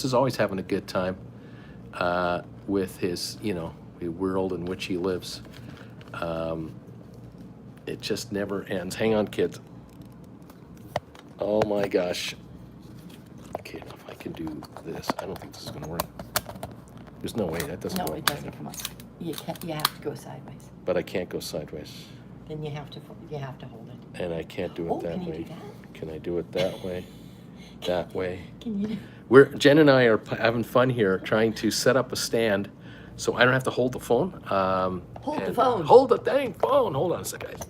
is always having a good time with his, the world in which he lives. Um, it just never ends. Hang on, kids. Oh my gosh. Okay, if I can do this, I don't think this is going to work. There's no way that doesn't No, work. it doesn't come up. You can't. You have to go sideways. But I can't go sideways, Then you have to. You have to hold it. and I can't do it Oh, that can you way. do that? Can I do it that way? That way. Can you? Jen and I are having fun here, trying to set up a stand, so I don't have to hold the phone. Hold the and- phone. Hold the dang phone. Hold on a sec, guys.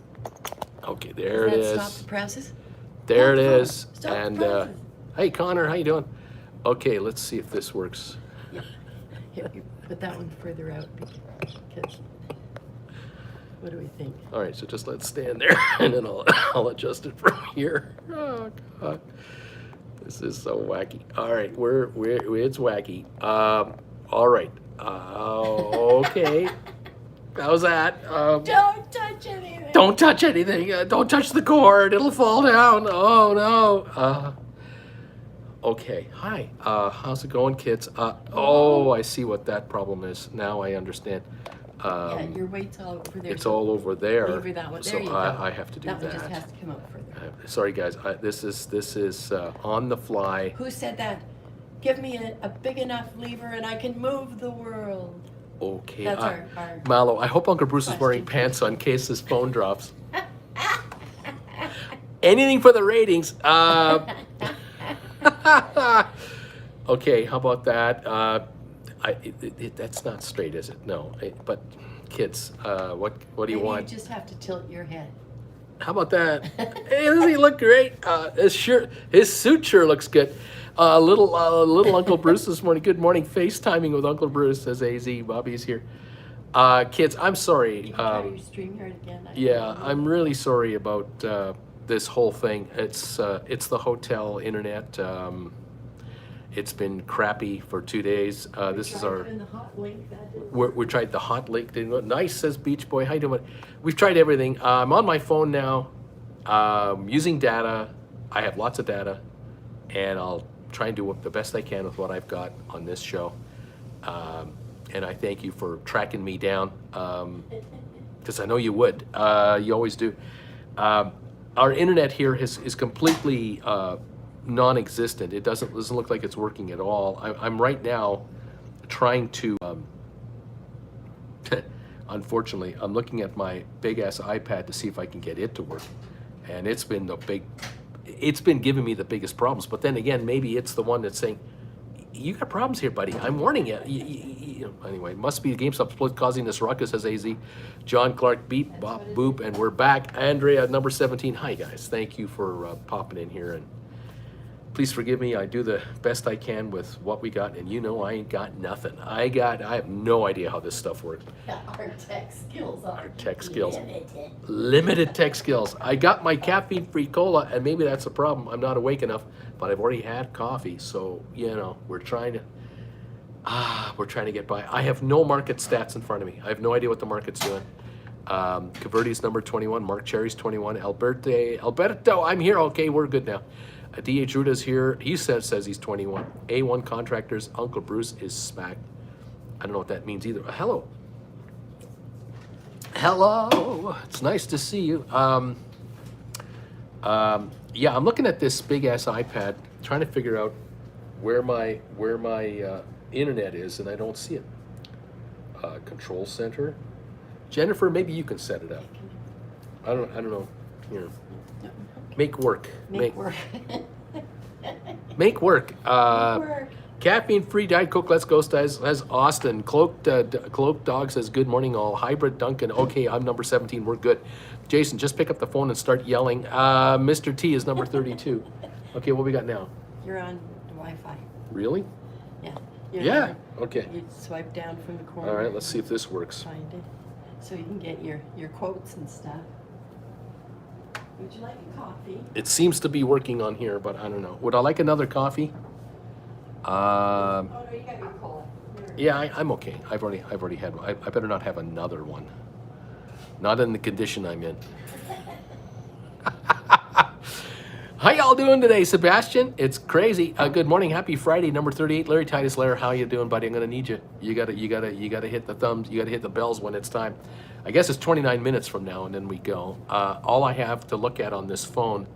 Okay, there it Does that is. stop the presses? There it Hold the phone. is. Stop the And presses. hey, Connor, how you doing? Okay, let's see if this works. Yeah. Here, you put that one further out because. What do we think? All right, so just let it stand there, and then I'll adjust it from here. Oh God, this is so wacky. All right, it's wacky. All right. Okay. How's that? Don't touch anything. Don't touch anything. Don't touch the cord. It'll fall down. Oh no. Okay. Hi. How's it going, kids? Oh, I see what that problem is. Now I understand. Yeah, your weight's all over there. It's so all over there. Lever that one. So There you go. I have to do that that. one just has to come up further. Sorry, guys. This is on the fly. Who said that? Give me a big enough lever and I can move the world. Okay. That's our Mallow, I hope Uncle Bruce is wearing question. pants on in case his phone drops. Anything for the ratings. Okay, how about that? That's not straight, is it? No. But kids, what do you Maybe want? You just have to tilt your head. How about that? Hey, doesn't he look great? His suit sure looks good. Little Uncle Bruce this morning. Good morning, FaceTiming with Uncle Bruce, says AZ. Bobby's here. Kids, I'm sorry. Can you try your StreamYard again? Yeah, I'm really sorry about this whole thing. It's the hotel internet. It's been crappy for 2 days. This is our. The hot link, that didn't We tried the hot link. Didn't go. Nice, says Beach Boy. How you doing? We've tried everything. I'm on my phone now, using data. I have lots of data, and I'll try and do the best I can with what I've got on this show. And I thank you for tracking me down, because I know you would. You always do. Our internet here is completely non-existent. It doesn't look like it's working at all. I'm right now trying to. Unfortunately, I'm looking at my big ass iPad to see if I can get it to work, and it's been giving me the biggest problems. But then again, maybe it's the one that's saying, "You got problems here, buddy. I'm warning you." Anyway, must be the GameStop split causing this ruckus, says AZ. John Clark, beep, bop, boop, and we're back. Andrea, number 17. Hi guys, thank you for popping in here, and please forgive me. I do the best I can with what we got, and I ain't got nothing. I have no idea how this stuff works. Our tech skills are Our tech skills. limited. Limited tech skills. I got my caffeine-free cola, and maybe that's a problem. I'm not awake enough, but I've already had coffee, so we're trying to get by. I have no market stats in front of me. I have no idea what the market's doing. Caverdi's number 21. Mark Cherry's 21. Alberto, I'm here. Okay, we're good now. D.H. Ruda's here. He says he's 21. A1 Contractors. Uncle Bruce is smacked. I don't know what that means either. Hello. Hello. It's nice to see you. Yeah, I'm looking at this big ass iPad, trying to figure out where my internet is, and I don't see it. Control center. Jennifer, maybe you can set it up. I don't know. Make work. Make work. Make work. Work. Caffeine-free Diet Coke. Let's go, says Austin. Cloaked Dog says, good morning, all. Hybrid Duncan. Okay, I'm number 17. We're good. Jason, just pick up the phone and start yelling. Mr. T is number 32. Okay, what we got now? You're on Wi-Fi. Really? Yeah. Yeah. Okay. You swipe down from the corner. All right, let's see if this works. Find it, so you can get your quotes and stuff. Would you like a coffee? It seems to be working on here, but I don't know. Would I like another coffee? Oh no, you got your cola. Yeah, I'm okay. I've already had one. I better not have another one. Not in the condition I'm in. How y'all doing today, Sebastian? It's crazy. Good morning, happy Friday, number 38. Larry Titus Lair, how you doing, buddy? I'm gonna need you. You gotta hit the thumbs. You gotta hit the bells when it's time. I guess it's 29 minutes from now, and then we go. All I have to look at on this phone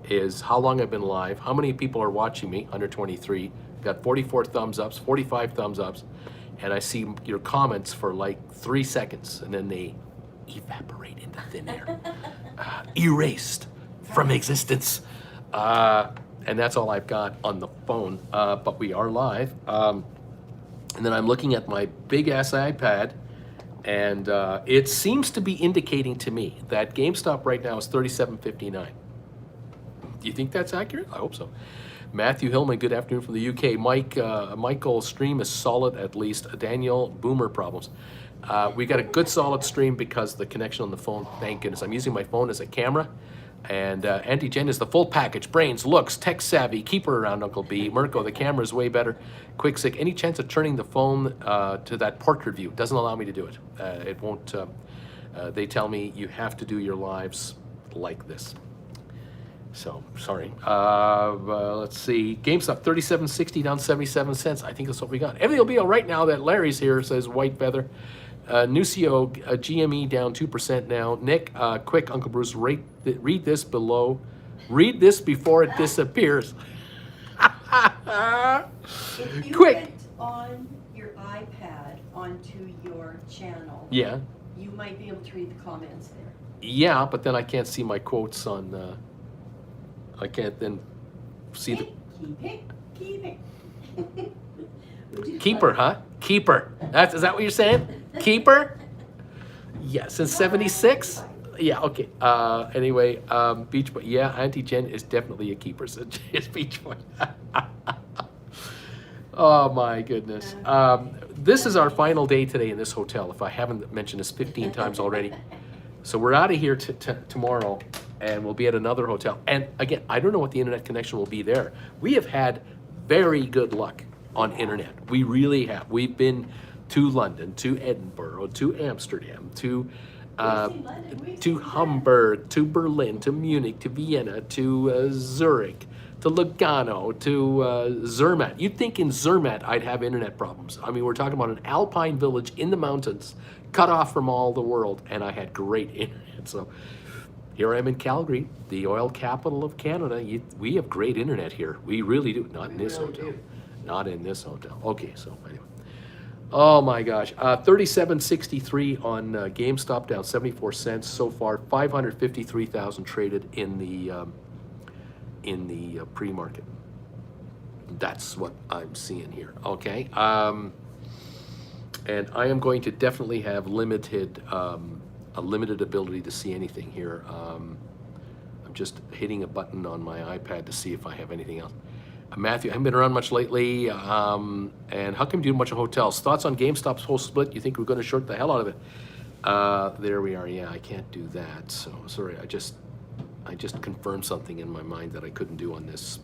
is how long I've been live, how many people are watching me under 23. Got 44 thumbs ups, 45 thumbs ups, and I see your comments for like 3 seconds, and then they evaporate into thin air, erased from existence. And that's all I've got on the phone, but we are live. And then I'm looking at my big ass iPad, and it seems to be indicating to me that GameStop right now is $37.59. Do you think that's accurate? I hope so. Matthew Hillman, good afternoon from the UK. Michael's stream is solid at least. Daniel, boomer problems. We got a good solid stream because the connection on the phone, thank goodness. I'm using my phone as a camera. And Auntie Jen is the full package. Brains, looks, tech savvy, keep her around, Uncle B. Mirko, the camera's way better. Quick sick, any chance of turning the phone to that portrait view? Doesn't allow me to do it. It won't, they tell me you have to do your lives like this. So, sorry. Let's see. GameStop, $37.60 down 77 cents. I think that's what we got. Everything will be all right now that Larry's here, says White Feather. Nucio, GME down 2% now. Nick, quick, Uncle Bruce, read this below. Read this before it disappears. If you Quick. went on your iPad onto your channel, Yeah, you might be able to read the comments there. yeah, but then I can't see my quotes on, I can't then see the, Keep it. keeper, huh? Keeper. Is that what you're saying? Keeper? Yeah, since 76? Yeah, okay. Anyway, Beach Boy. Yeah, Auntie Jen is definitely a keeper, said Beach Boy. Oh my goodness. This is our final day today in this hotel, if I haven't mentioned this 15 times already. So we're out of here tomorrow, and we'll be at another hotel. And again, I don't know what the internet connection will be there. We have had very good luck on internet. We really have. We've been to London, to Edinburgh, to Amsterdam, to Hamburg, to Berlin, to Munich, to Vienna, to Zurich, to Lugano, to Zermatt. You'd think in Zermatt I'd have internet problems. I mean, we're talking about an alpine village in the mountains, cut off from all the world, and I had great internet. So here I am in Calgary, the oil capital of Canada. We have great internet here. We really do. Not in this hotel. Not in this hotel. Okay, so anyway. Oh my gosh, 37.63 on GameStop, down 74 cents so far. 553,000 traded in the pre-market. That's what I'm seeing here. Okay, and I am going to definitely have a limited ability to see anything here. I'm just hitting a button on my iPad to see if I have anything else. Matthew, I haven't been around much lately, and how come you do much of hotels? Thoughts on GameStop's whole split? You think we're going to short the hell out of it? There we are. Yeah, I can't do that. So sorry, I just confirmed something in my mind that I couldn't do on this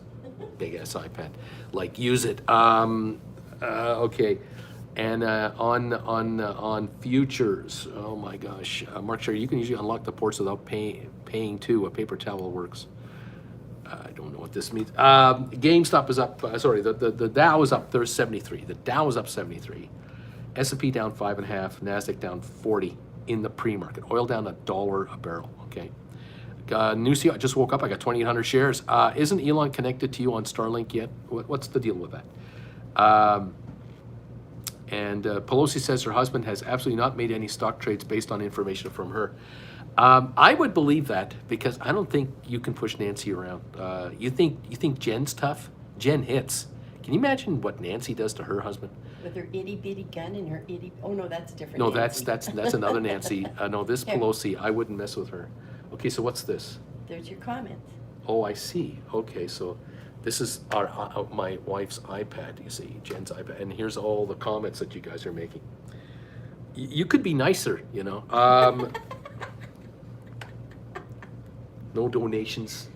big ass iPad. Like use it. Okay, and on futures. Oh my gosh, Mark Sherry, you can usually unlock the ports without paying too. A paper towel works. I don't know what this means. GameStop is up. The Dow is up. There's 73. The Dow is up 73. S&P down 5.5. Nasdaq down 40 in the pre-market. Oil down $1 a barrel. Okay. Nucio, I just woke up. I got 2,800 shares. Isn't Elon connected to you on Starlink yet? What's the deal with that? And Pelosi says her husband has absolutely not made any stock trades based on information from her. I would believe that because I don't think you can push Nancy around. You think Jen's tough? Jen hits. Can you imagine what Nancy does to her husband? With her itty bitty gun and her itty, oh no, that's a different No, Nancy. that's another Nancy. No, this Pelosi, I wouldn't mess with her. Okay, so what's this? There's your comments. Oh, I see. Okay, so this is my wife's iPad. You see, Jen's iPad, and here's all the comments that you guys are making. You could be nicer, you know. No donations.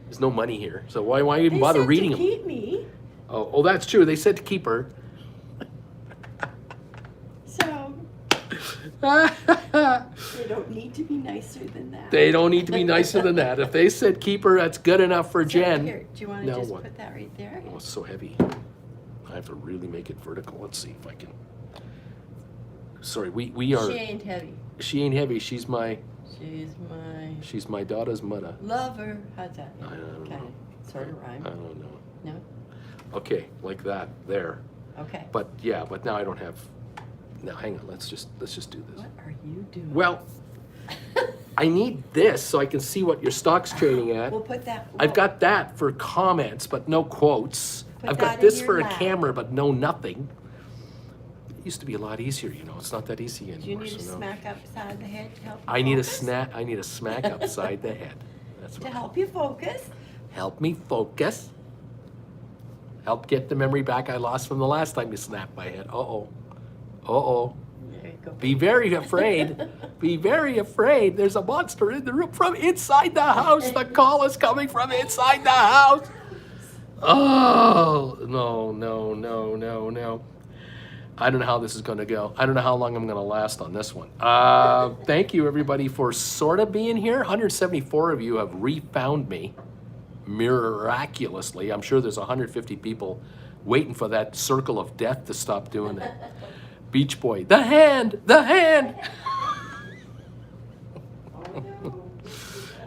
There's no money here, so why even bother reading them? Keep me. Oh, that's true. They said to keep her. So. They don't need to be nicer than that. They don't need to be nicer than that. If they said keep her, that's good enough for So Jen. Here, do you want to Now just what? put that right there? Oh, it's so heavy. I have to really make it vertical. Let's see if I can. Sorry, we are. She ain't heavy. She ain't heavy. She's my daughter's mother. Lover. How's that? I don't Okay. know. Sort of rhyme. I don't know. No? Okay, like that there. Okay. But yeah, but now I don't have. Now hang on. Let's just do this. What are you doing? Well, I need this so I can see what your stock's trading at. We'll put that. I've got that for comments, but no quotes. Put I've that got in this your for a lap. camera, but no nothing. It used to be a lot easier, you know. It's not that easy anymore. Do you need a so no. smack upside the head to help you I need a focus? I need a smack upside the head. That's To what. help you focus. Help me focus. Help get the memory back I lost from the last time you snapped my head. Uh-oh. Uh-oh. There you go. Be very afraid. Be very afraid. There's a monster in the room from inside the house. The call is coming from inside the house. Oh, no, no, no, no, no. I don't know how this is going to go. I don't know how long I'm going to last on this one. Thank you, everybody, for sort of being here. 174 of you have refound me miraculously. I'm sure there's 150 people waiting for that circle of death to stop doing it. Beach Boy, the hand, the hand.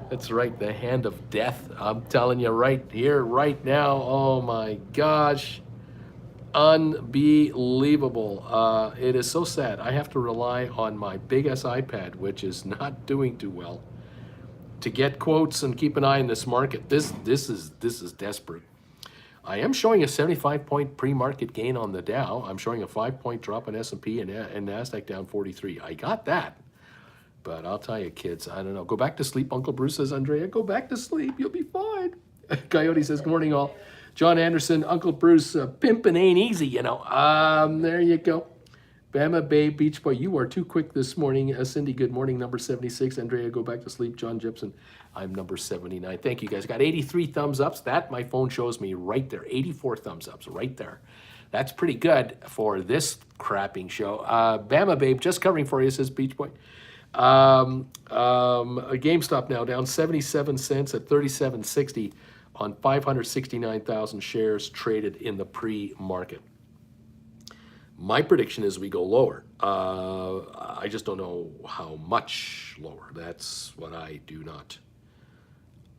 That's right, the hand of death. I'm telling you right here, right now. Oh my gosh. Unbelievable. It is so sad. I have to rely on my big ass iPad, which is not doing too well, to get quotes and keep an eye on this market. This is desperate. I am showing a 75-point pre-market gain on the Dow. I'm showing a 5-point drop in S&P and NASDAQ down 43. I got that. But I'll tell you, kids, I don't know. Go back to sleep, Uncle Bruce says, Andrea. Go back to sleep. You'll be fine. Coyote says, good morning, all. John Anderson, Uncle Bruce, pimpin' ain't easy, you know. There you go. Bama Babe, Beach Boy, you are too quick this morning. Cindy, good morning, number 76. Andrea, go back to sleep. John Gibson, I'm number 79. Thank you, guys. Got 83 thumbs ups. That my phone shows me right there. 84 thumbs ups right there. That's pretty good for this crapping show. Bama Babe, just covering for you, says Beach Boy. GameStop now down 77 cents at 37.60 on 569,000 shares traded in the pre-market. My prediction is we go lower. I just don't know how much lower. That's what I do not.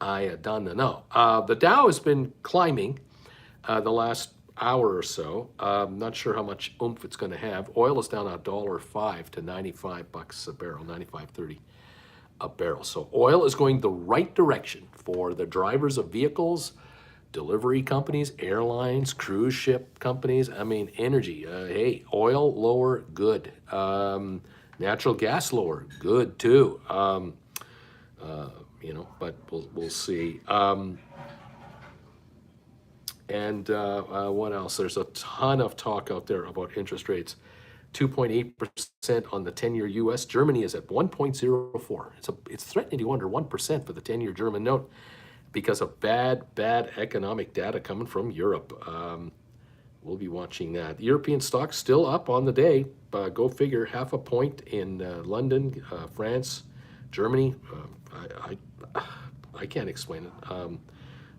I don't know. The Dow has been climbing the last hour or so. Not sure how much oomph it's going to have. Oil is down $1.05 to $95 a barrel, 95.30 a barrel. So oil is going the right direction for the drivers of vehicles, delivery companies, airlines, cruise ship companies. I mean, energy. Hey, oil lower, good. Natural gas lower, good too. You know, but we'll see. And what else? There's a ton of talk out there about interest rates. 2.8% on the 10-year U.S. Germany is at 1.04. It's threatening to go under 1% for the 10-year German note because of bad economic data coming from Europe. We'll be watching that. The European stocks still up on the day. Go figure, 0.5 point in London, France, Germany. I can't explain it.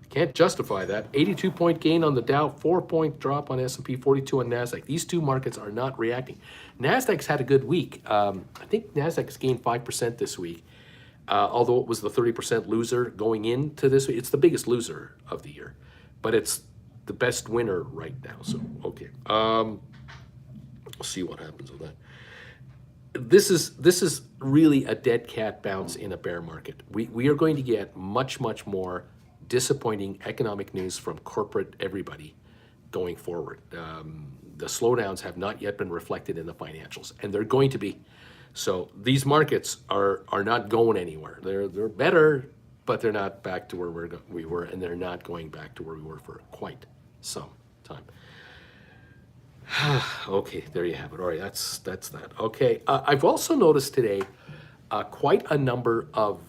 Can't justify that. 82-point gain on the Dow, 4-point drop on S&P, 42 on NASDAQ. These two markets are not reacting. NASDAQ's had a good week. I think NASDAQ's gained 5% this week, although it was the 30% loser going into this week. It's the biggest loser of the year, but it's the best winner right now. So, okay. We'll see what happens with that. This is really a dead cat bounce in a bear market. We are going to get much more disappointing economic news from corporate everybody going forward. The slowdowns have not yet been reflected in the financials, and they're going to be. So these markets are not going anywhere. They're better, but they're not back to where we were, and they're not going back to where we were for quite some time. Okay, there you have it. All right, that's that. Okay, I've also noticed today quite a number of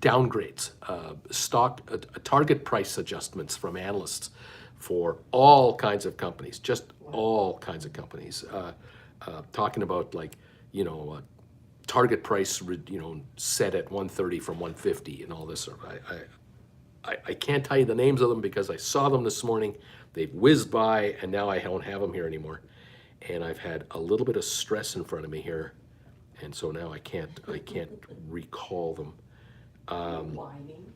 downgrades, target price adjustments from analysts for all kinds of companies, just all kinds of companies. talking about like, target price, set at 130 from 150 and all this sort of, I can't tell you the names of them because I saw them this morning. They've whizzed by and now I don't have them here anymore. And I've had a little bit of stress in front of me here. And so now I can't recall them. Whining.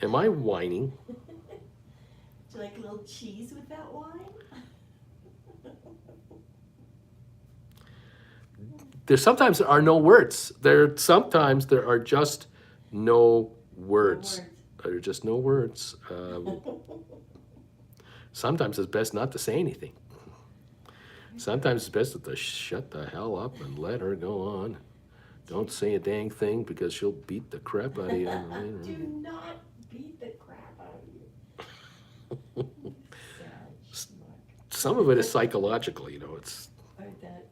Am I whining? Do you like a little cheese with that wine? Sometimes there are no words. Sometimes there are just no words. There are just no words. Sometimes it's best not to say anything. Sometimes it's best to shut the hell up and let her go on. Don't say a dang thing because she'll beat the crap out of you. Do not beat the crap out of you. Sad schmuck. Some of it is psychological, it's. Or that.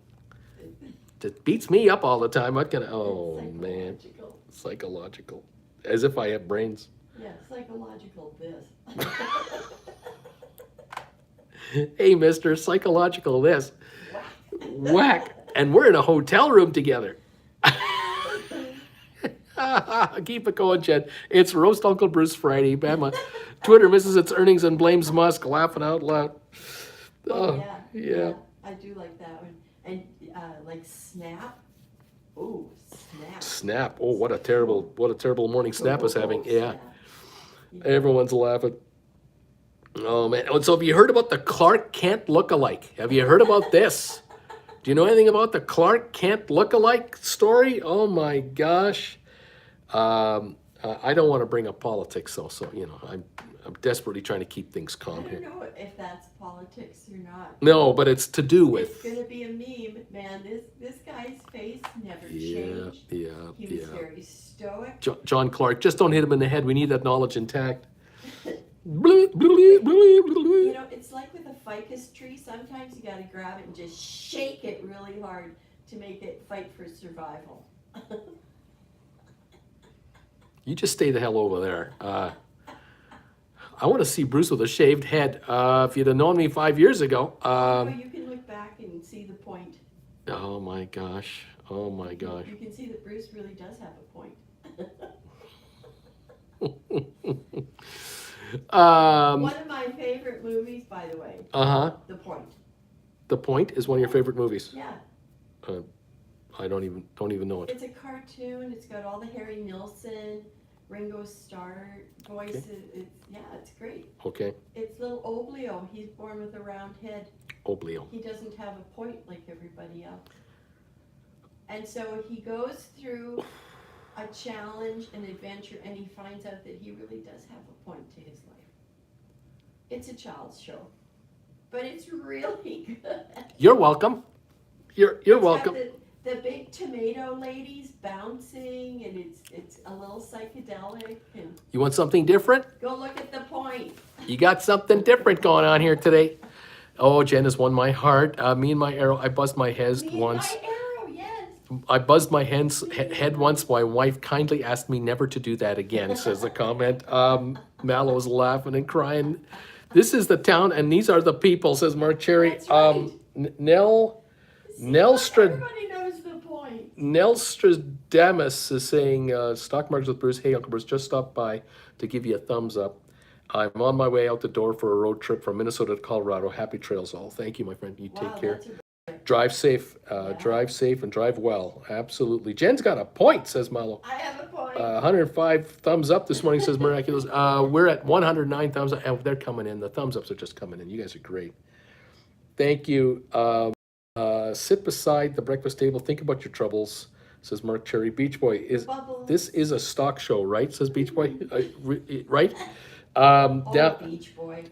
It beats me up all the time. What can I? Oh man, psychological. As if I have brains. Yeah, psychological this. Hey, Mister, psychological this. Whack. And we're in a hotel room together. Keep it going, Jen. It's Roast Uncle Bruce Friday. Bama. Twitter misses its earnings and blames Musk. Laughing out loud. Oh, yeah. I do like that one. And like Snap. Oh, Snap. Snap. Oh, what a terrible morning Snap is having. Yeah. Snap. Everyone's laughing. Oh man. So have you heard about the Clark Kent look-alike? Have you heard about this? Do you know anything about the Clark Kent look-alike story? Oh my gosh. I don't want to bring up politics though, so I'm desperately trying to keep things I calm don't here. know if that's politics or not. No, but it's to do It's with gonna be a meme, man. This guy's face never yeah, changed. He was yeah. very stoic. John Clark, just don't hit him in the head. We need that knowledge intact. You know, it's like with a ficus tree. Sometimes you gotta grab it and just shake it really hard to make it fight for survival. You just stay the hell over there. I want to see Bruce with a shaved head. If you'd have known me 5 years ago. Well, you can look back and see the point. Oh my gosh. Oh my gosh. You can see that Bruce really does have a point. One of my favorite movies, by the way. Uh-huh. The Point. The Point is one of your favorite movies. Yeah. I don't even know it. It's a cartoon. It's got all the Harry Nilsson, Ringo Starr voices. Okay. It's great. Okay. It's little Oblio. He's born with a round head. Oblio. He doesn't have a point like everybody else. And so he goes through a challenge, an adventure, and he finds out that he really does have a point to his life. It's a child's show, but it's really good. You're welcome. You're It's got welcome. The big tomato ladies bouncing, and it's a little psychedelic. And You want something different? go look at The Point. You got something different going on here today. Oh, Jen has won my heart. Me and my arrow. I buzzed my head Me and once. my arrow, yes. I buzzed my head once. My wife kindly asked me never to do that again, says the comment. Mallow's laughing and crying. This is the town, and these are the people, says Mark Cherry. That's right. Everybody knows The Point. Nelstradamus is saying, Stock Markets with Bruce. Hey, Uncle Bruce, just stopped by to give you a thumbs up. I'm on my way out the door for a road trip from Minnesota to Colorado. Happy trails all. Thank you, my friend. You take care. That's Drive safe, drive safe and drive well. Absolutely. Jen's got a point, says Malo. I have a point. 105 thumbs up this morning, says Miraculous. We're at 109 thumbs up. And they're coming in. The thumbs ups are just coming in. You guys are great. Thank you. Sit beside the breakfast table. Think about your troubles, says Mark Cherry. Beach Boy, Bubbles. this is a stock show, right? Says Beach Boy. Right? Beach Boy.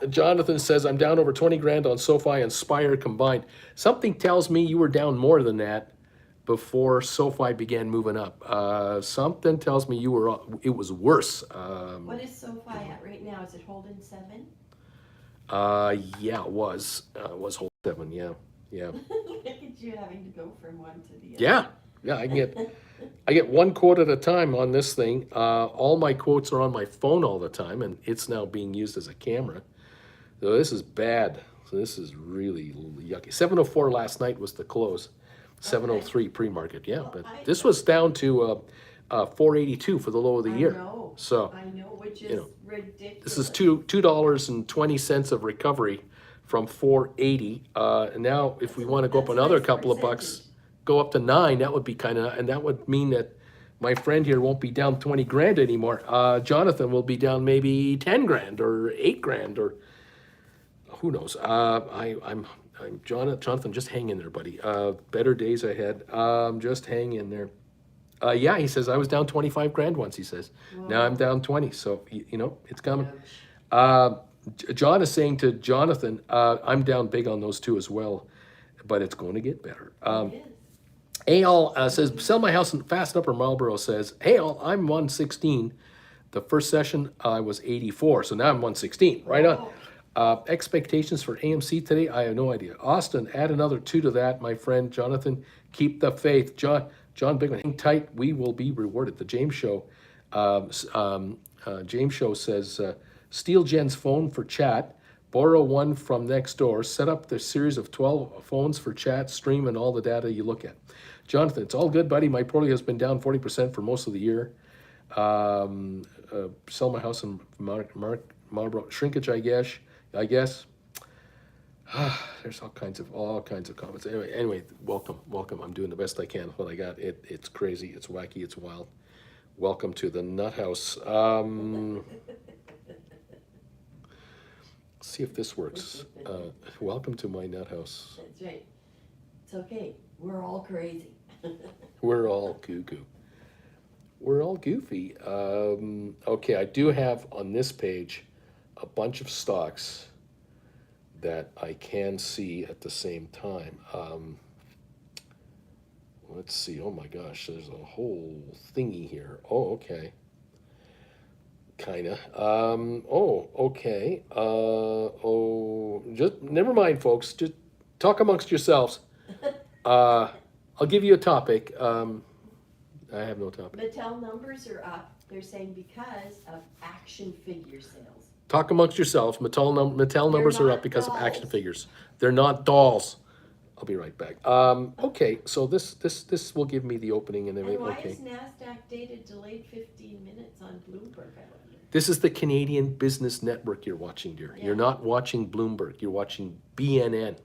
Jonathan says, I'm down over 20 grand on SoFi and Spire combined. Something tells me you were down more than that before SoFi began moving up. Something tells me it was worse. What is SoFi at right now? Is it holding 7? Yeah, it was. Was whole 7, yeah. Look at you having to go from one to the other. Yeah, I get one quote at a time on this thing. All my quotes are on my phone all the time, and it's now being used as a camera. So this is bad. So this is really yucky. 7:04 last night was the close. 7:03 pre-market. Yeah, Well, but I- this was down to 482 for the low of the year. I know. So I know, which you is know, ridiculous. this is $2.20 of recovery from 480. And now, if we want to go up That's a another nice couple of bucks, percentage. go up to 9. That would be kind of, and that would mean that my friend here won't be down 20 grand anymore. Jonathan will be down maybe 10 grand or 8 grand or who knows. I'm Jonathan. Just hang in there, buddy. Better days ahead. Just hang in there. Yeah, he says I was down 25 grand once. He says now I'm down 20. So you know it's coming. John is saying to Jonathan, I'm down big on those two as well, but it's going to get better. It is. Al says, sell my house in Fast Upper Marlboro says, hey, Al, I'm 116. The first session I was 84, so now I'm 116. Right on. Expectations for AMC today, I have no idea. Austin, add another 2 to that, my friend Jonathan. Keep the faith. John Bigman, hang tight. We will be rewarded. The James Show, James Show says, steal Jen's phone for chat. Borrow one from next door. Set up the series of 12 phones for chat, stream, and all the data you look at. Jonathan, it's all good, buddy. My portfolio has been down 40% for most of the year. Sell my house in Marlboro. Shrinkage, I guess. There's all kinds of comments. Anyway, welcome. I'm doing the best I can with what I got. It's crazy. It's wacky. It's wild. Welcome to the Nut House. See if this works. Welcome to my Nut House. That's right. It's okay. We're all crazy. We're all cuckoo. We're all goofy. Okay, I do have on this page a bunch of stocks that I can see at the same time. Let's see. Oh my gosh, there's a whole thingy here. Oh, okay. Kinda. Oh, okay. Just never mind, folks. Just talk amongst yourselves. I'll give you a topic. I have no topic. Mattel numbers are up. They're saying because of action figure sales. Talk amongst yourselves. Mattel numbers are not up because of action dolls. figures. They're not dolls. I'll be right back. Okay, so this will give me the opening and And everything. why Okay. is NASDAQ dated delayed 15 minutes on Bloomberg, I wonder? This is the Canadian Business Network you're watching, dear. Yeah. You're not watching Bloomberg. You're watching BNN.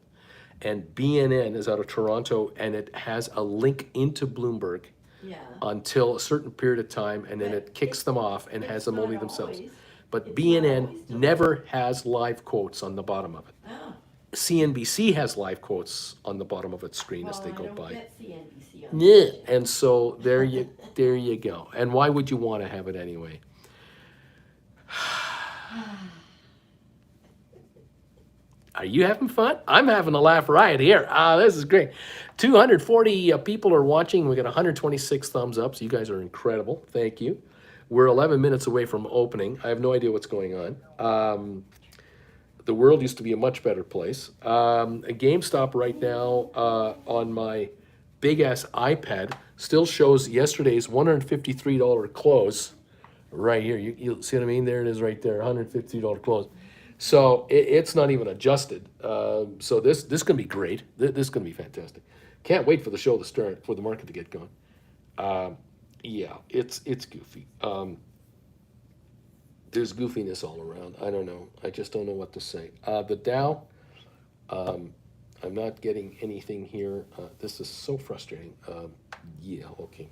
And BNN is out of Toronto, and it has a link into Bloomberg Yeah. until a certain period of time, and then But it kicks them off and has it's them not only themselves. always. But It's not BNN always delayed. never has live quotes on the bottom of it. Oh, CNBC has live quotes on the bottom of its screen as well, they I go don't by. get CNBC on Yeah, this shit. and so there you go. And why would you want to have it anyway? Are you having fun? I'm having a laugh right here. This is great. 240 people are watching. We got 126 thumbs up. So you guys are incredible. Thank you. We're 11 minutes away from opening. I have no idea what's going on. The world used to be a much better place. A GameStop right now on my big ass iPad still shows yesterday's $153 close right here. You see what I mean? There it is right there, $153 close. So it's not even adjusted. So this can be great. This can be fantastic. Can't wait for the show to start, for the market to get going. Yeah, it's goofy. There's goofiness all around. I don't know. I just don't know what to say. The Dow, I'm not getting anything here. This is so frustrating. Yeah, okay.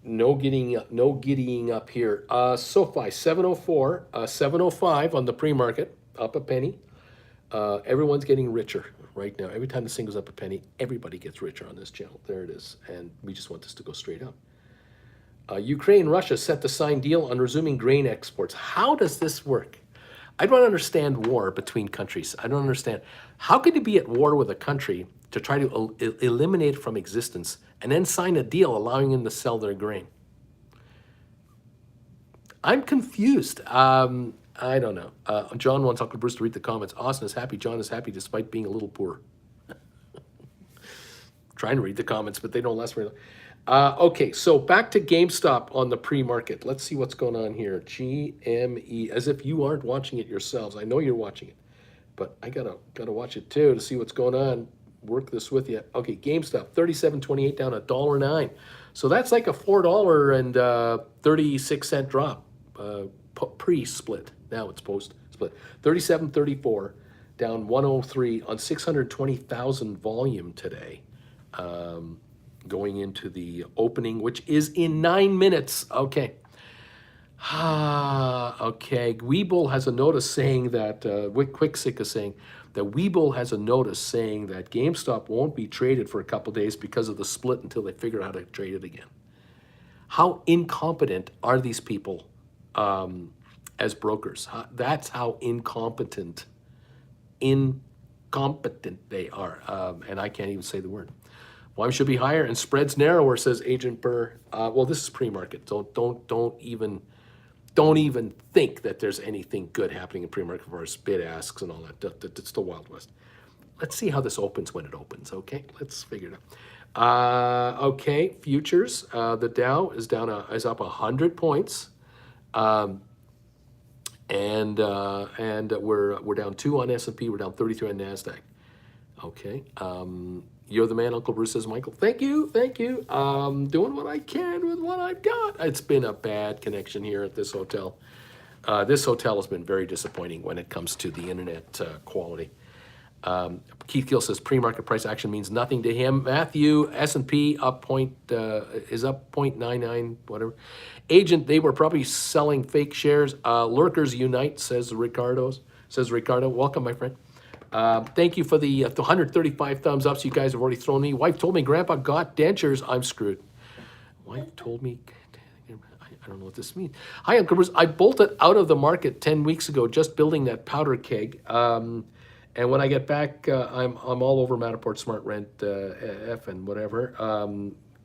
No giddying up here. SoFi 704, 705 on the pre-market, up a penny. Everyone's getting richer right now. Every time this thing goes up a penny, everybody gets richer on this channel. There it is, and we just want this to go straight up. Ukraine, Russia set to sign deal on resuming grain exports. How does this work? I don't understand war between countries. I don't understand. How could you be at war with a country to try to eliminate it from existence and then sign a deal allowing them to sell their grain? I'm confused. I don't know. John wants Uncle Bruce to read the comments. Austin is happy. John is happy despite being a little poor. Trying to read the comments, but they don't last very long. Okay, so back to GameStop on the pre-market. Let's see what's going on here. GME, as if you aren't watching it yourselves. I know you're watching it, but I gotta watch it too to see what's going on. Work this with you. Okay, GameStop, 37.28 down $1.09. So that's like a $4.36 drop pre-split. Now it's post-split. 37.34 down 103 on 620,000 volume today. Going into the opening, which is in 9 minutes. Okay. Okay. Webull has a notice saying that, Quick is saying that Webull has a notice saying that GameStop won't be traded for a couple days because of the split until they figure out how to trade it again. How incompetent are these people as brokers? That's how incompetent they are. And I can't even say the word. Volume should be higher and spreads narrower, says Agent Burr. Well, this is pre-market. Don't even think that there's anything good happening in pre-market for our bid asks and all that. It's the Wild West. Let's see how this opens when it opens. Okay, let's figure it out. Okay, futures. The Dow is up 100 points, and we're down 2 on S&P. We're down 33 on Nasdaq. Okay. You're the man, Uncle Bruce, says Michael. Thank you. Doing what I can with what I've got. It's been a bad connection here at this hotel. This hotel has been very disappointing when it comes to the internet quality. Keith Gill says pre-market price action means nothing to him. Matthew, S&P is up 0.99, whatever. Agent, they were probably selling fake shares. Lurkers unite, says Ricardo. Welcome, my friend. Thank you for the 135 thumbs ups you guys have already thrown me. Wife told me Grandpa got dentures. I'm screwed. Wife told me, I don't know what this means. Hi, Uncle Bruce. I bolted out of the market 10 weeks ago, just building that powder keg. And when I get back, I'm all over Matterport, Smart Rent, F and whatever.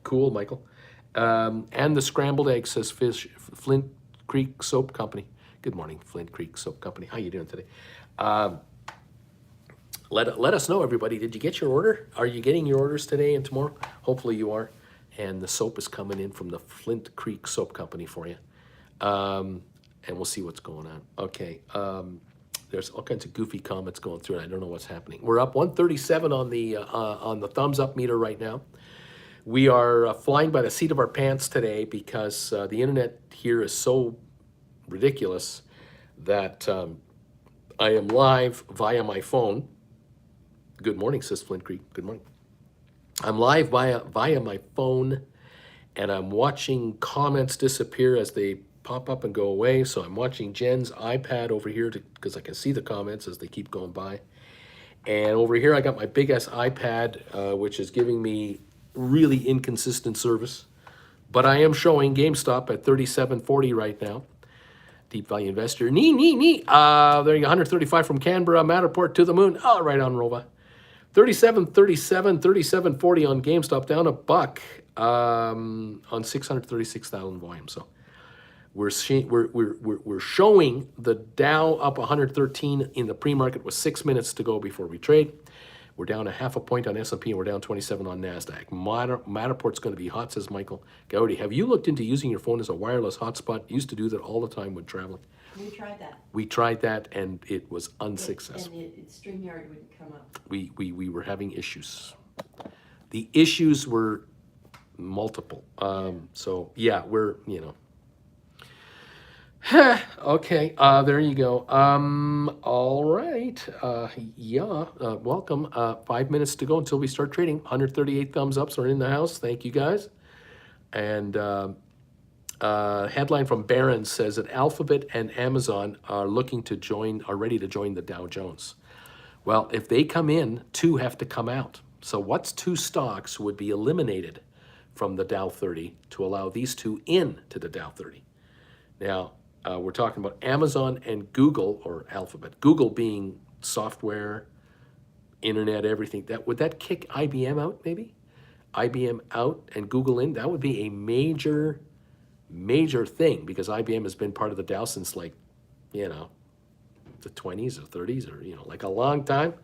Cool, Michael. And the scrambled egg, says Flint Creek Soap Company. Good morning, Flint Creek Soap Company. How you doing today? Let us know, everybody. Did you get your order? Are you getting your orders today and tomorrow? Hopefully you are. And the soap is coming in from the Flint Creek Soap Company for you. And we'll see what's going on. Okay. There's all kinds of goofy comments going through, and I don't know what's happening. We're up 137 on the thumbs up meter right now. We are flying by the seat of our pants today because the internet here is so ridiculous that I am live via my phone. Good morning, says Flint Creek. Good morning. I'm live via my phone, and I'm watching comments disappear as they pop up and go away. So I'm watching Jen's iPad over here because I can see the comments as they keep going by. And over here, I got my big ass iPad, which is giving me really inconsistent service. But I am showing GameStop at 37.40 right now. Deep Value Investor. There you go, 135 from Canberra, Matterport to the moon. Oh, right on, Rova. 37.40 on GameStop, down $1 on 636,000 volume. So we're showing the Dow up 113 in the pre-market with 6 minutes to go before we trade. We're down 0.5 point on S&P and we're down 27 on Nasdaq. Matterport's going to be hot, says Michael Gowdy. Have you looked into using your phone as a wireless hotspot? Used to do that all the time when traveling. We tried that. We tried that and it was unsuccessful. And StreamYard wouldn't come up. We were having issues. The issues were multiple. So yeah, we're, okay, there you go. All right. Welcome. 5 minutes to go until we start trading. 138 thumbs ups are in the house. Thank you guys. And headline from Barron's says that Alphabet and Amazon are ready to join the Dow Jones. Well, if they come in, 2 have to come out. So what's 2 stocks would be eliminated from the Dow 30 to allow these 2 in to the Dow 30? Now, we're talking about Amazon and Google, or Alphabet. Google being software, internet, everything. Would that kick IBM out, maybe? IBM out and Google in? That would be a major thing because IBM has been part of the Dow since the 20s or 30s or, like a long time.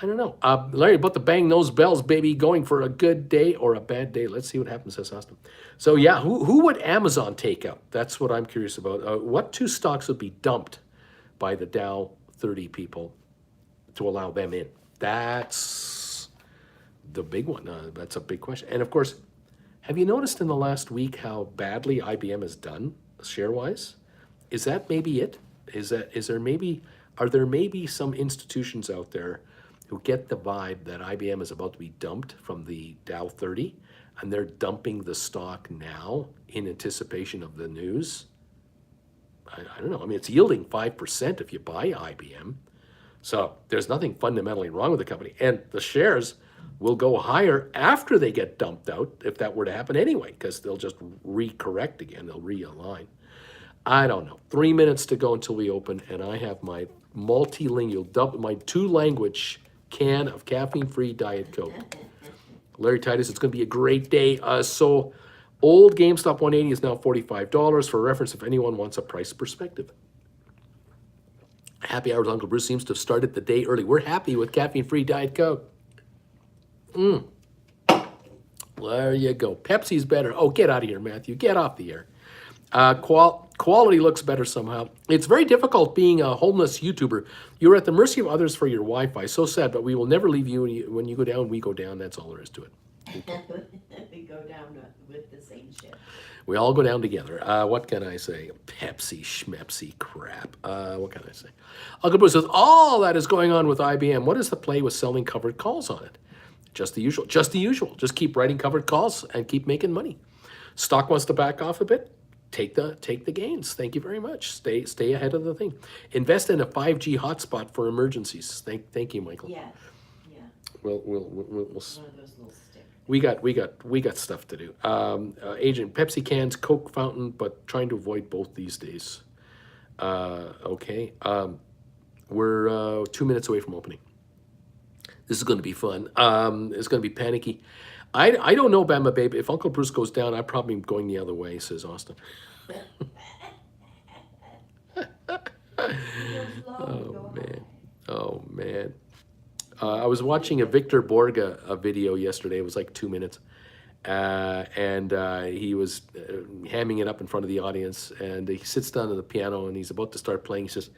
I don't know. Larry, about the bang those bells, baby, going for a good day or a bad day. Let's see what happens, says Austin. So yeah, who would Amazon take out? That's what I'm curious about. What two stocks would be dumped by the Dow 30 people to allow them in? That's the big one. That's a big question. And of course, have you noticed in the last week how badly IBM has done share-wise? Is that maybe it? Are there maybe some institutions out there who get the vibe that IBM is about to be dumped from the Dow 30 and they're dumping the stock now in anticipation of the news? I don't know. I mean, it's yielding 5% if you buy IBM. So there's nothing fundamentally wrong with the company. And the shares will go higher after they get dumped out, if that were to happen anyway, because they'll just recorrect again, they'll realign. I don't know. 3 minutes to go until we open, and I have my multilingual, my 2-language can of caffeine-free Diet Coke. Larry Titus, it's going to be a great day. So old GameStop 180 is now $45. For reference, if anyone wants a price perspective. Happy Hours Uncle Bruce seems to have started the day early. We're happy with caffeine-free Diet Coke. There you go. Pepsi's better. Oh, get out of here, Matthew. Get off the air. Quality looks better somehow. It's very difficult being a homeless YouTuber. You're at the mercy of others for your Wi-Fi. So sad, but we will never leave you. When you go down, we go down. That's all there is to it. We go down with the same ship. We all go down together. What can I say? Pepsi, schmepsy crap. What can I say? Uncle Bruce says, all that is going on with IBM. What is the play with selling covered calls on it? Just the usual. Just the usual. Just keep writing covered calls and keep making money. Stock wants to back off a bit. Take the gains. Thank you very much. Stay ahead of the thing. Invest in a 5G hotspot for emergencies. Thank you, Michael. Yes, yeah. We'll One of those little sticks. we got stuff to do. Agent, Pepsi cans, Coke fountain, but trying to avoid both these days. Okay. We're 2 minutes away from opening. This is going to be fun. It's going to be panicky. I don't know, Bama Babe. If Uncle Bruce goes down, I'm probably going the other way, says Austin. Oh, man. Oh, man. I was watching a Victor Borga video yesterday. It was like 2 minutes. And he was hamming it up in front of the audience. And he sits down at the piano and he's about to start playing. He says,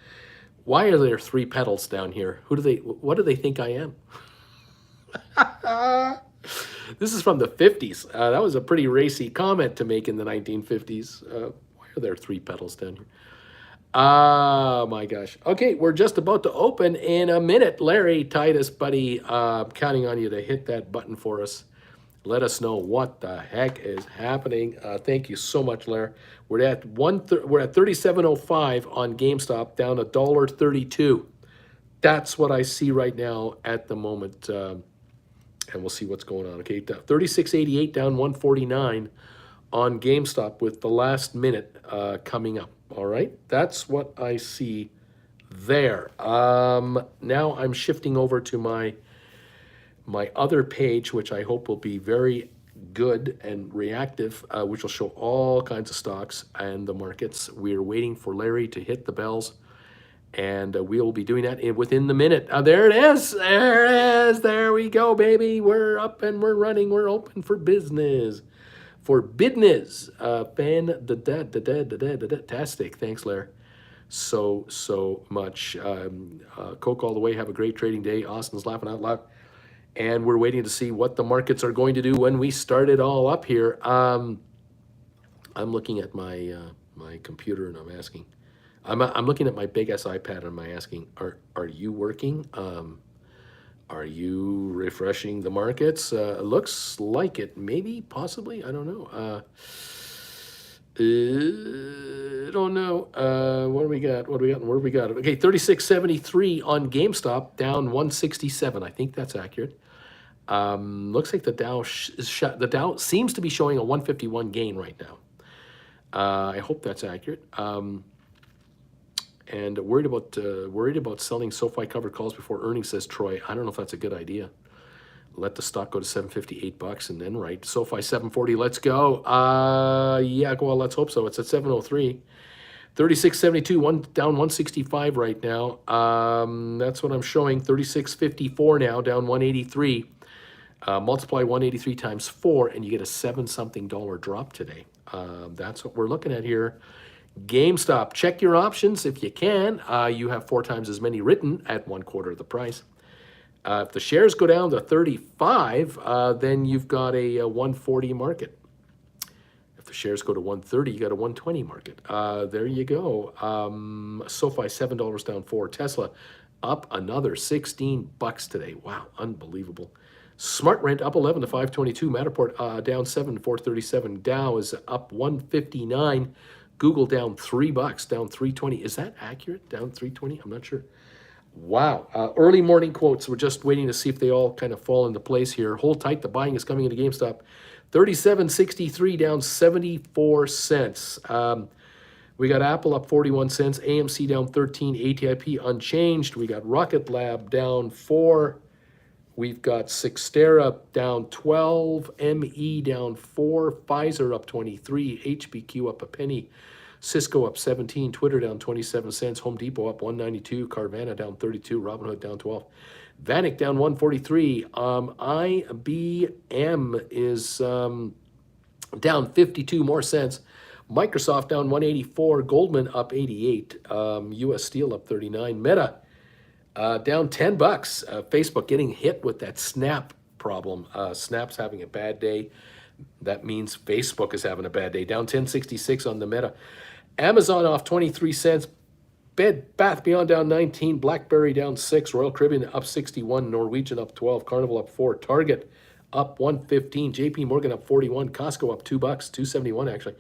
why are there 3 pedals down here? What do they think I am? This is from the 50s. That was a pretty racy comment to make in the 1950s. Why are there 3 pedals down here? My gosh. Okay, we're just about to open in a minute. Larry, Titus, buddy, counting on you to hit that button for us. Let us know what the heck is happening. Thank you so much, Larry. We're at 37.05 on GameStop, down $1.32. That's what I see right now at the moment. And we'll see what's going on. Okay, 36.88 down 149 on GameStop with the last minute coming up. All right, that's what I see there. Now I'm shifting over to my other page, which I hope will be very good and reactive, which will show all kinds of stocks and the markets. We're waiting for Larry to hit the bells. And we'll be doing that within the minute. There it is. There it is. There we go, baby. We're up and we're running. We're open for business. For business. Fantastic. Thanks, Larry. So much. Coke all the way. Have a great trading day. Austin's laughing out loud. And we're waiting to see what the markets are going to do when we start it all up here. I'm looking at my my computer and I'm asking. I'm looking at my big ass iPad and I'm asking, are you working? Are you refreshing the markets? It looks like it, maybe, possibly, I don't know. I don't know. What do we got? What do we got? Where do we got? Okay, 36.73 on GameStop, down 167. I think that's accurate. Looks like the Dow the Dow seems to be showing a 151 gain right now. I hope that's accurate. And worried about selling SoFi covered calls before earnings, says Troy. I don't know if that's a good idea. Let the stock go to $758 and then right. SoFi 740. Let's go. Yeah, well, let's hope so. It's at 703. 36.72, down 165 right now. That's what I'm showing. 36.54 now, down 183. Multiply 183 times 4, and you get a $7-something drop today. That's what we're looking at here. GameStop, check your options if you can. You have 4 times as many written at 1/4 of the price. If the shares go down to 35, then you've got a 140 market. If the shares go to 130, you got a 120 market. There you go. SoFi, $7 down 4. Tesla up another $16 today. Wow, unbelievable. Smart Rent up 11 to 522. Matterport down 7 to 437. Dow is up 159. Google down $3, down 320. Is that accurate? Down 320? I'm not sure. Wow. Early morning quotes. We're just waiting to see if they all kind of fall into place here. Hold tight. The buying is coming into GameStop. 37.63 down 74 cents. We got Apple up 41 cents. AMC down 13. ATIP unchanged. We got Rocket Lab down 4. We've got Cyxtera down 12. ME down 4. Pfizer up 23. HBQ up a penny. Cisco up 17, Twitter down 27 cents, Home Depot up 192, Carvana down 32, Robinhood down 12, Vanik down 143, IBM is down 52 more cents, Microsoft down 184, Goldman up 88, US Steel up 39, Meta down $10, Facebook getting hit with that Snap problem, Snap's having a bad day. That means Facebook is having a bad day. Down 10.66 on the Meta. Amazon off 23 cents. Bed Bath Beyond down 19. BlackBerry down 6. Royal Caribbean up 61. Norwegian up 12. Carnival up 4. Target up 115. JP Morgan up 41. Costco up $2. 271 actually.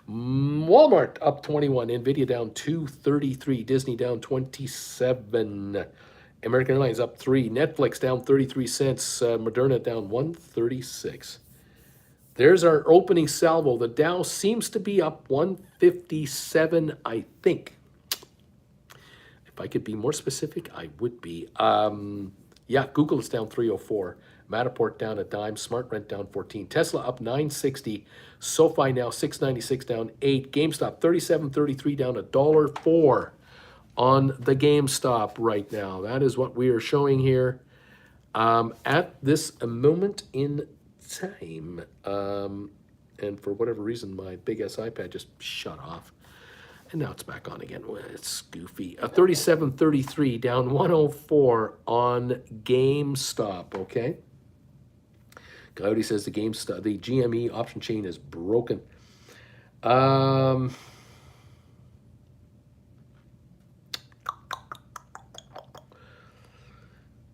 Walmart up 21. Nvidia down 233. Disney down 27. American Airlines up 3. Netflix down 33 cents. Moderna down 136. There's our opening salvo. The Dow seems to be up 157, I think. If I could be more specific, I would be. Yeah, Google is down 304. Matterport down a dime. Smart Rent down 14. Tesla up 960. SoFi now 696 down 8. GameStop 37.33 down $1.04 on the GameStop right now. That is what we are showing here at this moment in time. And for whatever reason, my big ass iPad just shut off. And now it's back on again. Well, it's goofy. 37.33 down 104 on GameStop, okay? Coyote says the GME option chain is broken.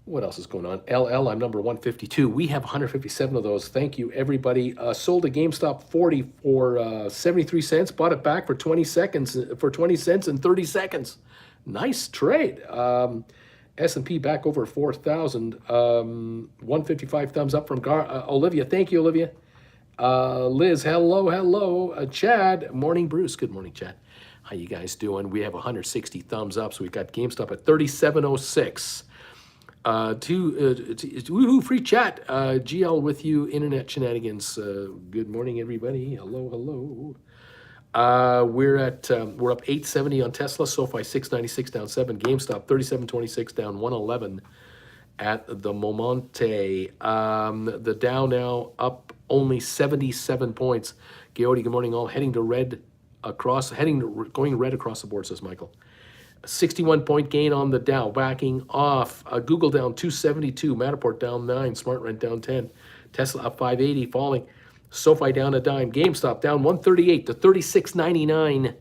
What else is going on? LL, I'm number 152. We have 157 of those. Thank you, everybody. Sold a GameStop 40 for 73 cents. Bought it back for 20 cents in 30 seconds. Nice trade. S&P back over 4,000. 155 thumbs up from Olivia. Thank you, Olivia. Liz, hello. Chad, morning, Bruce. Good morning, Chad. How you guys doing? We have 160 thumbs up, so we've got GameStop at 37.06. Woohoo, free chat. GL with you, internet shenanigans. Good morning, everybody. Hello. We're up 870 on Tesla, SoFi 696 down 7, GameStop 37.26 down 111 at the Momonte. The Dow now up only 77 points. Coyote, good morning, all. Going red across the board, says Michael. 61-point gain on the Dow, backing off. Google down 272, Matterport down 9, Smart Rent down 10, Tesla up 580, falling. SoFi down a dime, GameStop down 138 to 36.99.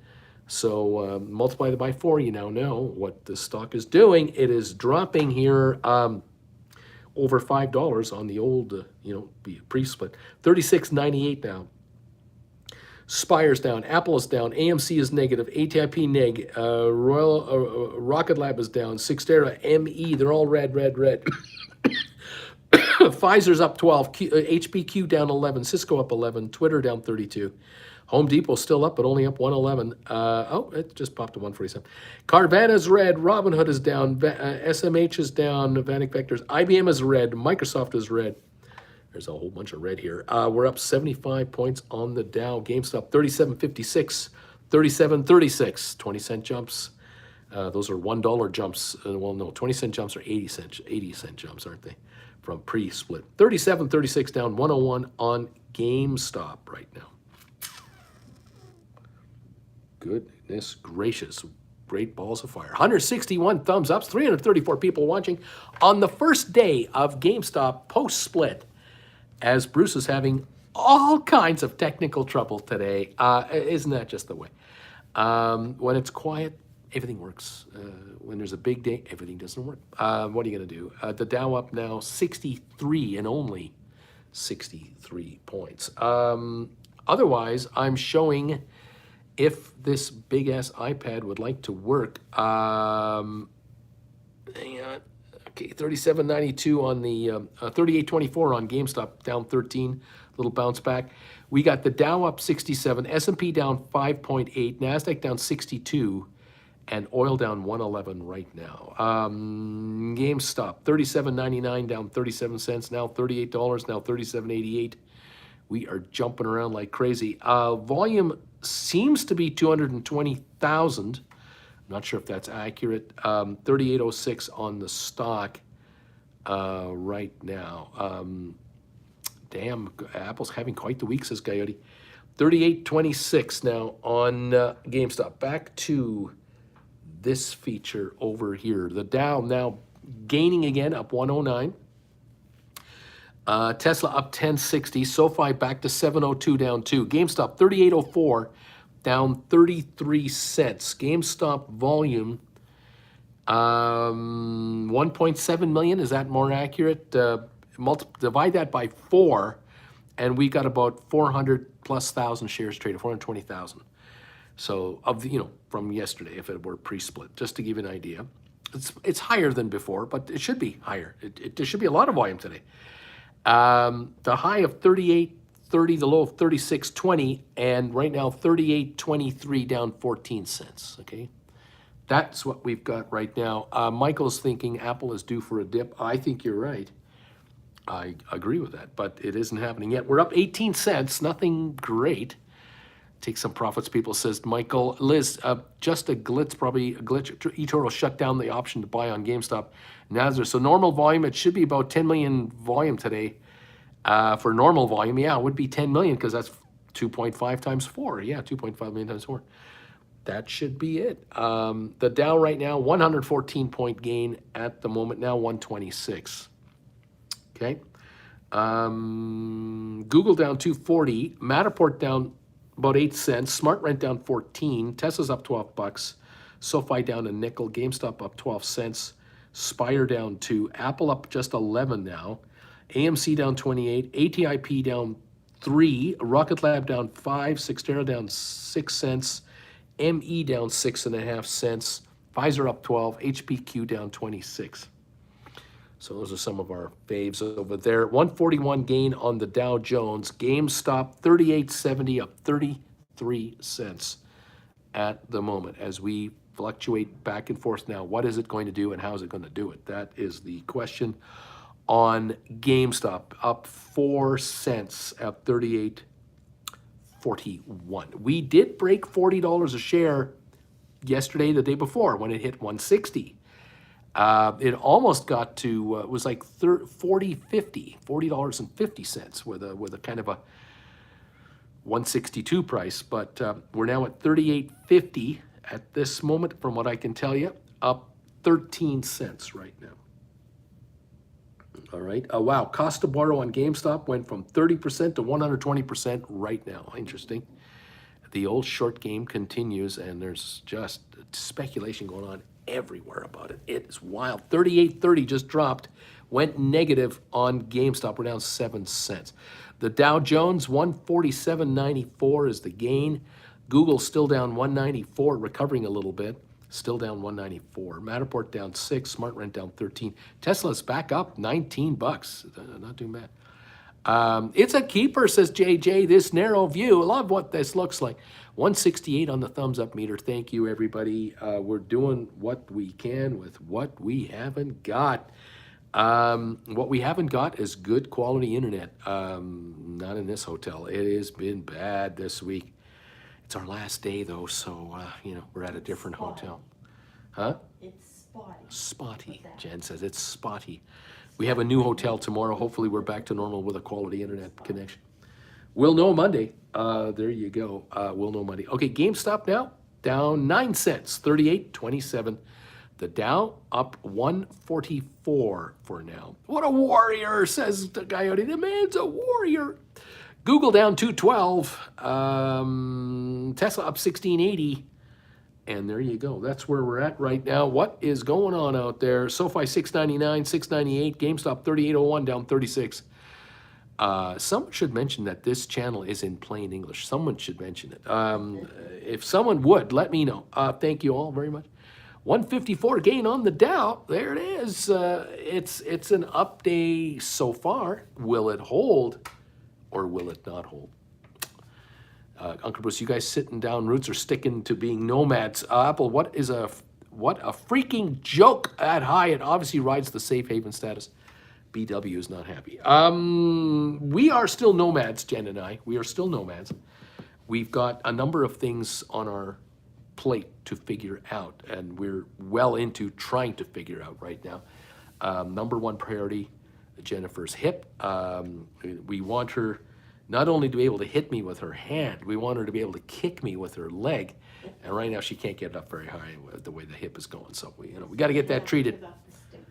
So multiply it by 4, you now know what the stock is doing. It is dropping here over $5 on the old, pre-split. 36.98 now. Spire's down, Apple is down, AMC is negative, ATIP neg, Rocket Lab is down, Cyxtera, ME, they're all red. Pfizer's up 12, HBQ down 11, Cisco up 11, Twitter down 32. Home Depot still up, but only up 111. It just popped to 147. Carvana's red, Robinhood is down, SMH is down, Vanik Vectors, IBM is red, Microsoft is red. There's a whole bunch of red here. We're up 75 points on the Dow. GameStop 37.56, 37.36, 20-cent jumps. Those are $1 jumps. Well, no, 20-cent jumps are 80-cent jumps, aren't they? From pre-split. 37.36 down 101 on GameStop right now. Goodness gracious. Great balls of fire. 161 thumbs ups, 334 people watching on the first day of GameStop post-split, as Bruce is having all kinds of technical trouble today. Isn't that just the way? When it's quiet, everything works. When there's a big day, everything doesn't work. What are you going to do? The Dow up now 63 and only 63 points. Otherwise, I'm showing if this big-ass iPad would like to work. Hang on. Okay, 37.92 on the 38.24 on GameStop, down 13, little bounce back. We got the Dow up 67, S&P down 5.8, NASDAQ down 62, and oil down 111 right now. GameStop, 37.99 down 37 cents, now $38, now 37.88. We are jumping around like crazy. Volume seems to be 220,000. I'm not sure if that's accurate. 38.06 on the stock right now. Damn, Apple's having quite the week, says Coyote. 38.26 now on GameStop. Back to this feature over here. The Dow now gaining again, up 109. Tesla up 1060. SoFi back to 702, down 2. GameStop 3804, down 33 cents. GameStop volume 1.7 million. Is that more accurate? Divide that by 4, and we got about 400 plus thousand shares traded, 420,000. So of the, from yesterday, if it were pre-split, just to give you an idea, it's higher than before, but it should be higher. There should be a lot of volume today. The high of 38.30, the low of 36.20, and right now 38.23, down 14 cents. Okay, that's what we've got right now. Michael's thinking Apple is due for a dip. I think you're right. I agree with that, but it isn't happening yet. We're up 18 cents, nothing great. Take some profits, people, says Michael. Liz, just a glitch, probably a glitch. eToro shut down the option to buy on GameStop. Nazar, so normal volume, it should be about 10 million volume today. For normal volume, yeah, it would be 10 million because that's 2.5 times 4. Yeah, 2.5 million times 4. That should be it. The Dow right now, 114-point gain at the moment, now 126. Okay. Google down 240. Matterport down about 8 cents. SmartRent down 14. Tesla's up $12. SoFi down a nickel. GameStop up 12 cents. Spire down 2. Apple up just 11 now. AMC down 28. ATIP down 3. Rocket Lab down 5. Cyxtera down 6 cents. ME down 6.5 cents. Pfizer up 12. HPQ down 26. So those are some of our faves over there. 141 gain on the Dow Jones. GameStop 38.70, up 33 cents at the moment as we fluctuate back and forth now. What is it going to do and how is it going to do it? That is the question on GameStop. Up 4 cents at 38.41. We did break $40 a share yesterday, the day before, when it hit 160. It almost got to, it was like $40.50 with a kind of a 162 price, but we're now at 38.50 at this moment, from what I can tell you, up 13 cents right now. All right. Wow. Cost to borrow on GameStop went from 30% to 120% right now. Interesting. The old short game continues, and there's just speculation going on everywhere about it. It is wild. 38.30 just dropped, went negative on GameStop. We're down 7 cents. The Dow Jones 147.94 is the gain. Google still down 194, recovering a little bit. Still down 194. Matterport down 6. SmartRent down 13. Tesla's back up $19. Not too bad. It's a keeper, says JJ. This narrow view. I love what this looks like. 168 on the thumbs up meter. Thank you, everybody. We're doing what we can with what we haven't got. What we haven't got is good quality internet. Not in this hotel. It has been bad this week. It's our last day though, so we're at a different Spotty. hotel. Huh? It's spotty. Spotty. What's that? Jen says it's spotty. We have a new hotel tomorrow. Hopefully we're back to normal with a quality internet connection. We'll know Monday. There you go. We'll know Monday. Okay, GameStop now down 9 cents, 38.27. The Dow up 144 for now. What a warrior, says the Coyote. The man's a warrior. Google down 212. Tesla up 1680. And there you go. That's where we're at right now. What is going on out there? SoFi 699, 698. GameStop 3801 down 36. Someone should mention that this channel is in plain English. Someone should mention it. If someone would, let me know. Thank you all very much. 154 gain on the Dow. There it is. It's an up day so far. Will it hold or will it not hold? Uncle Bruce, you guys sitting down roots or sticking to being nomads? Apple, what a freaking joke at high. It obviously rides the safe haven status. BW is not happy. We are still nomads, Jen and I. We are still nomads. We've got a number of things on our plate to figure out, and we're well into trying to figure out right now. Number one priority, Jennifer's hip. We want her not only to be able to hit me with her hand, we want her to be able to kick me with her leg. And right now she can't get it up very high with the way the hip is going. So we got to get that treated. I'd have to give up the stick.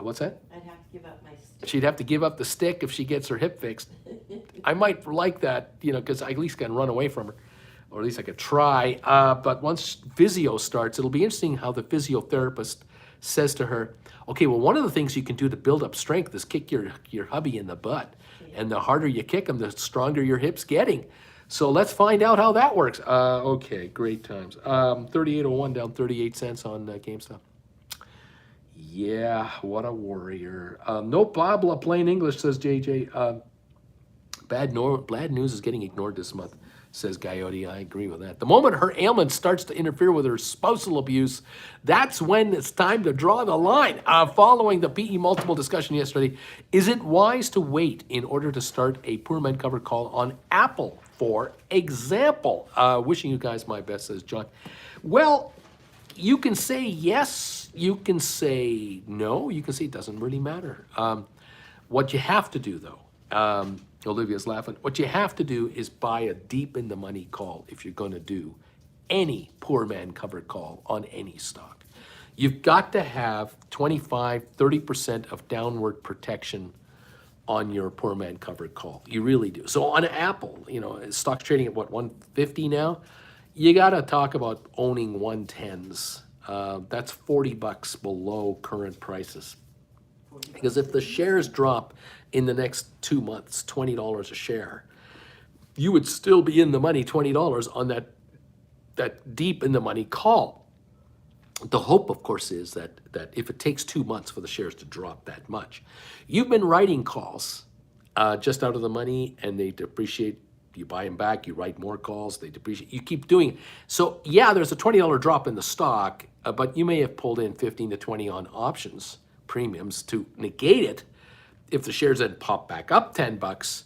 What's that? I'd have to give up my stick. She'd have to give up the stick if she gets her hip fixed. I might like that, because I at least can run away from her, or at least I could try. But once physio starts, it'll be interesting how the physiotherapist says to her, okay, well, one of the things you can do to build up strength is kick your hubby in the butt. And the harder you kick him, the stronger your hip's getting. So let's find out how that works. Okay, great times. 3801 down 38 cents on GameStop. Yeah, what a warrior. No Babla, plain English, says JJ. Bad news is getting ignored this month, says Coyote. I agree with that. The moment her ailment starts to interfere with her spousal abuse, that's when it's time to draw the line. Following the PE multiple discussion yesterday, is it wise to wait in order to start a poor man covered call on Apple, for example? Wishing you guys my best, says John. Well, you can say yes, you can say no, you can say it doesn't really matter. What you have to do, though, Olivia's laughing. What you have to do is buy a deep in the money call if you're going to do any poor man covered call on any stock. You've got to have 25, 30% of downward protection on your poor man covered call. You really do. So on Apple, stock's trading at what, 150 now? You got to talk about owning 110s. That's $40 below current prices. Because if the shares drop in the next 2 months, $20 a share, you would still be in the money, $20 on that deep in the money call. The hope, of course, is that if it takes 2 months for the shares to drop that much, you've been writing calls just out of the money, and they depreciate. You buy them back, you write more calls, they depreciate. You keep doing it. So yeah, there's a $20 drop in the stock, but you may have pulled in 15 to 20 on options premiums to negate it. If the shares then pop back up $10,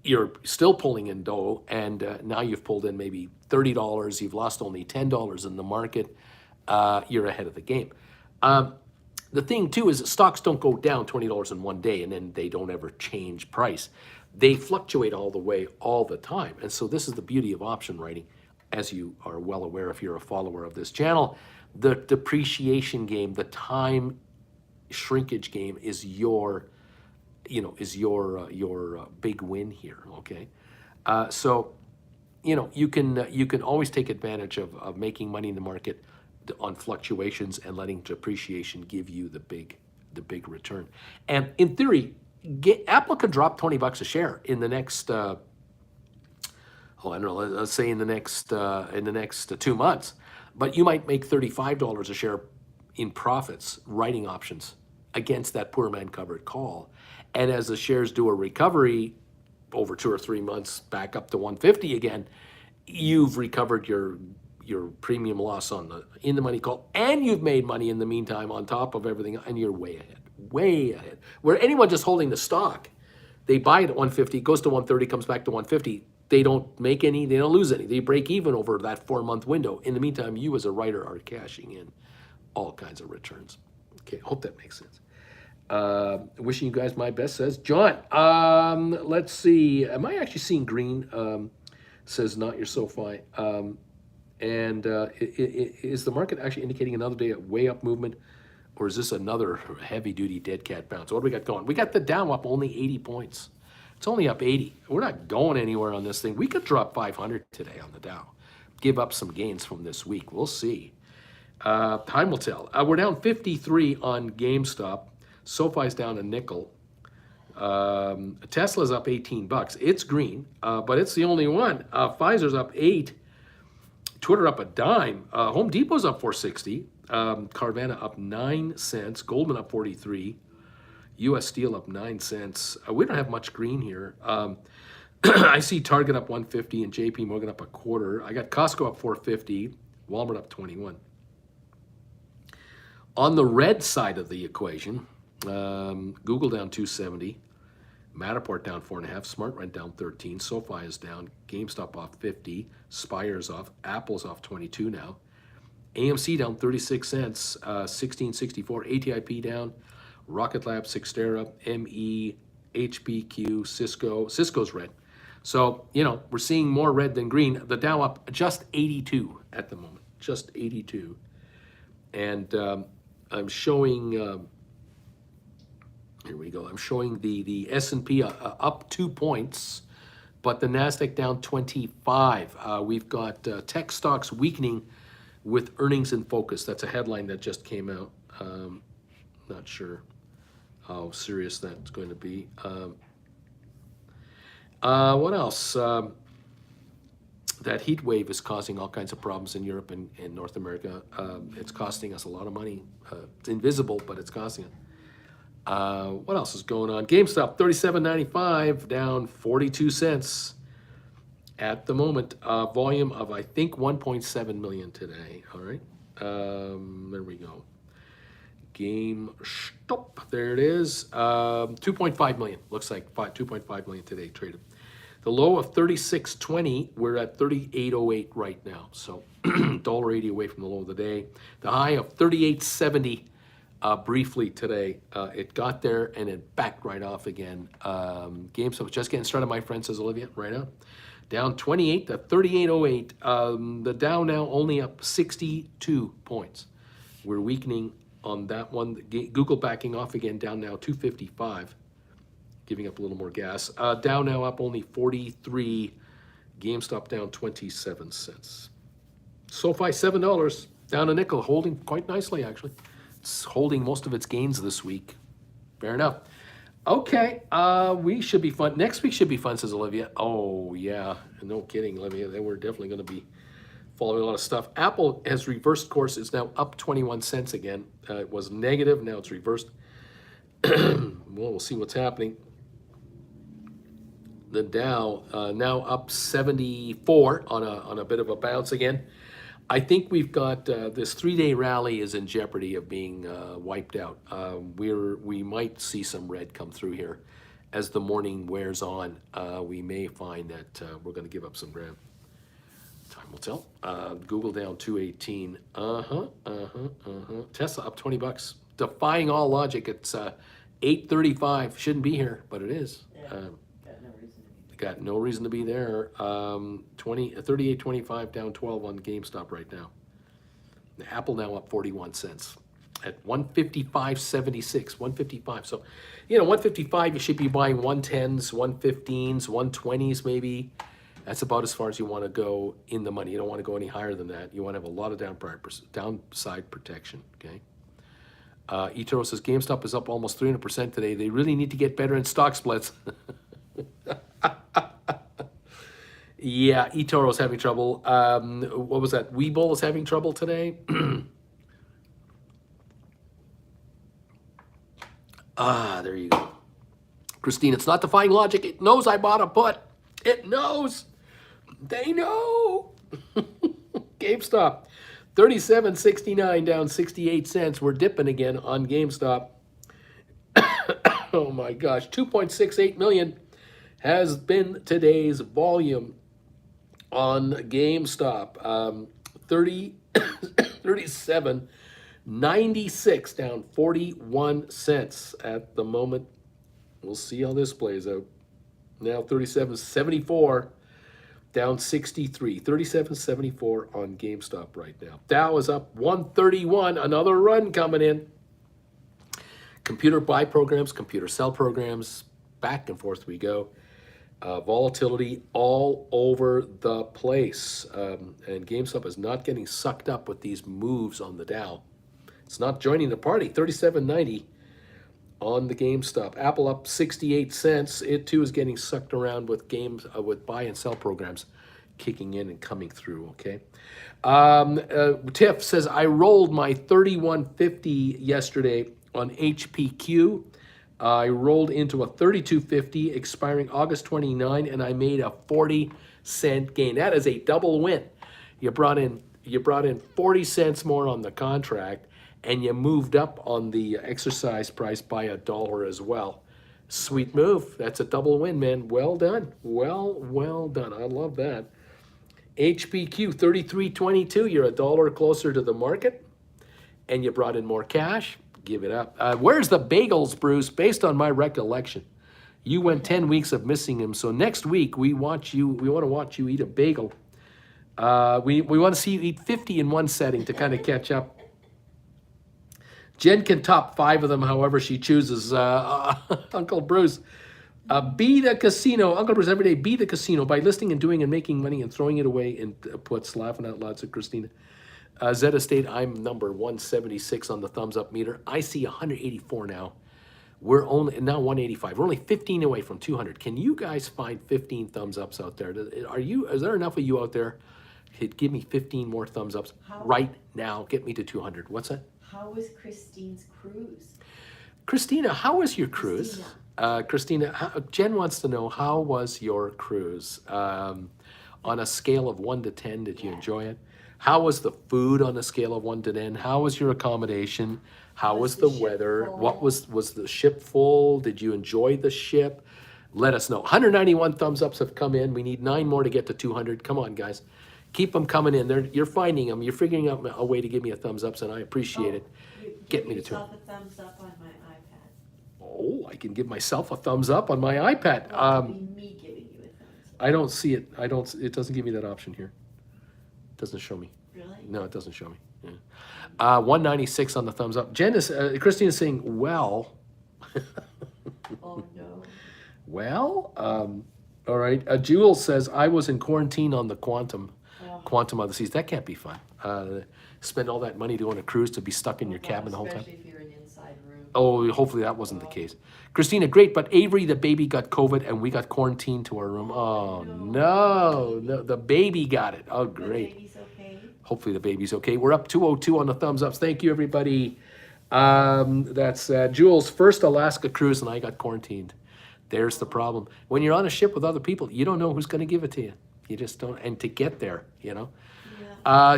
you're still pulling in dough, and now you've pulled in maybe $30. You've lost only $10 in the market. You're ahead of the game. The thing too is that stocks don't go down $20 in one day and then they don't ever change price. They fluctuate all the time. And so this is the beauty of option writing. As you are well aware if you're a follower of this channel, the depreciation game, the time shrinkage game is your big win here, okay? So you can always take advantage of making money in the market on fluctuations and letting depreciation give you the big return. And in theory, Apple could drop $20 a share in the next let's say in the next 2 months, but you might make $35 a share in profits writing options against that poor man covered call. And as the shares do a recovery over 2 or 3 months back up to 150 again, you've recovered your premium loss on the in the money call, and you've made money in the meantime on top of everything, and you're way ahead. Where anyone just holding the stock, they buy it at 150, goes to 130, comes back to 150, they don't make any, they don't lose any. They break even over that 4-month window. In the meantime, you as a writer are cashing in all kinds of returns. Okay, hope that makes sense. Wishing you guys my best, says John. Let's see. Am I actually seeing green? Says not your SoFi. Is the market actually indicating another day of way up movement, or is this another heavy-duty dead cat bounce? What do we got going? We got the Dow up only 80 points. It's only up 80. We're not going anywhere on this thing. We could drop 500 today on the Dow. Give up some gains from this week. We'll see. Time will tell. We're down 53 on GameStop. SoFi's down a nickel. Tesla's up $18. It's green, but it's the only one. Pfizer's up 8. Twitter up a dime. Home Depot's up 460. Carvana up 9 cents. Goldman up 43. U.S. Steel up 9 cents. We don't have much green here. I see Target up 150 and J.P. Morgan up a quarter. I got Costco up 450. Walmart up 21. On the red side of the equation, Google down 270. Matterport down 4.5. SmartRent down 13. SoFi is down. GameStop off 50. Spire's off. Apple's off 22 now. AMC down 36 cents. 1664. ATIP down. Rocket Lab, Cyxtera, ME, HPQ, Cisco. Cisco's red. So, we're seeing more red than green. The Dow up just 82 at the moment. Just 82. And I'm showing, here we go. I'm showing the S&P up 2 points, but the NASDAQ down 25. We've got tech stocks weakening with earnings in focus. That's a headline that just came out. Not sure how serious that's going to be. What else? That heat wave is causing all kinds of problems in Europe and North America. It's costing us a lot of money. It's invisible, but it's costing it. What else is going on? GameStop, $37.95, down 42 cents at the moment. Volume of, I think, 1.7 million today. All right. There we go. GameStop, there it is. 2.5 million, looks like 2.5 million today traded. The low of 36.20, we're at 38.08 right now. So $1.80 away from the low of the day. The high of 38.70 briefly today. It got there and it backed right off again. GameStop just getting started, my friend, says Olivia, right now. Down 28 to 38.08. The Dow now only up 62 points. We're weakening on that one. Google backing off again, down now 255. Giving up a little more gas. Dow now up only 43. GameStop down 27 cents. SoFi $7, down a nickel, holding quite nicely actually. It's holding most of its gains this week. Fair enough. Okay, we should be fun. Next week should be fun, says Olivia. Oh yeah, no kidding, Olivia. Then we're definitely going to be following a lot of stuff. Apple has reversed course. It's now up 21 cents again. It was negative, now it's reversed. Well, we'll see what's happening. The Dow now up 74 on a bit of a bounce again. I think we've got this 3-day rally is in jeopardy of being wiped out. We might see some red come through here as the morning wears on. We may find that we're going to give up some ground. Time will tell. Google down 218. Tesla up $20. Defying all logic. It's 8:35. Shouldn't be here, but it is. Got no reason to be there. 38.25 down 12 on GameStop right now. The Apple now up 41 cents at 155.76. 155. So, 155. You should be buying 110s, 115s, 120s maybe. That's about as far as you want to go in the money. You don't want to go any higher than that. You want to have a lot of downside protection. Okay. eToro says GameStop is up almost 300% today. They really need to get better in stock splits. Yeah, eToro's having trouble. What was that? Webull is having trouble today. There you go. Christine, it's not defying logic. It knows I bought a put. It knows. They know. GameStop, 37.69 down 68 cents. We're dipping again on GameStop. Oh my gosh, 2.68 million has been today's volume on GameStop. 37.96 down 41 cents at the moment. We'll see how this plays out. Now 37.74 down 63. 37.74 on GameStop right now. Dow is up 131. Another run coming in. Computer buy programs, computer sell programs, back and forth we go. Volatility all over the place. And GameStop is not getting sucked up with these moves on the Dow. It's not joining the party. 37.90 on the GameStop. Apple up 68 cents. It too is getting sucked around with with buy and sell programs kicking in and coming through, okay? Tiff says, I rolled my 31.50 yesterday on HPQ. I rolled into a 32.50 expiring August 29, and I made a 40-cent gain. That is a double win. You brought in 40 cents more on the contract, and you moved up on the exercise price by $1 as well. Sweet move. That's a double win, man. Well done. Well done. I love that. HPQ 33.22. You're $1 closer to the market, and you brought in more cash. Give it up. Where's the bagels, Bruce? Based on my recollection, you went 10 weeks of missing him. So next week we want to watch you eat a bagel. We want to see you eat 50 in one setting to kind of catch up. Jen can top 5 of them, however she chooses. Uncle Bruce, be the casino. Uncle Bruce every day. Be the casino by listing and doing and making money and throwing it away in puts. Laughing out loud, said Christina. Zeta State, I'm number 176 on the thumbs up meter. I see 184 now. We're only now 185. We're only 15 away from 200. Can you guys find 15 thumbs ups out there? Is there enough of you out there? Give me 15 more thumbs ups right now. Get me to 200. What's that? How was Christine's cruise? Christina, how was your cruise? Christina, Jen wants to know, how was your cruise? On a scale of 1 to 10, did you enjoy it? How was the food on a scale of 1 to 10? How was your accommodation? How was the weather? What was the ship full? Did you enjoy the ship? Let us know. 191 thumbs ups have come in. We need 9 more to get to 200. Come on, guys. Keep them coming in. You're finding them. You're figuring out a way to give me a thumbs ups, and I appreciate it. Get me to 200. Give yourself a thumbs up on my iPad. Oh, I can give myself a thumbs up on my iPad. Well, it'll be me giving you a thumbs up. I don't see it. It doesn't give me that option here. It doesn't show me. Really? No, it doesn't show me. Yeah. 196 on the thumbs up. Christine is saying, well. Oh, no. Well, all right. Jules says, I was in quarantine on the Quantum of the Seas. That can't be fun. Spend all that money to go on a cruise to be stuck in your cabin the whole time. Especially if you're in an inside room. Oh, hopefully that wasn't the case. Christina, great, but Avery, the baby, got COVID and we got quarantined to our room. Oh, no, the baby got it. Oh, great. The baby's okay. Hopefully the baby's okay. We're up 202 on the thumbs ups. Thank you, everybody. That's Jules' first Alaska cruise, and I got quarantined. There's the problem. When you're on a ship with other people, you don't know who's going to give it to you. You just don't. And to get there, Yeah.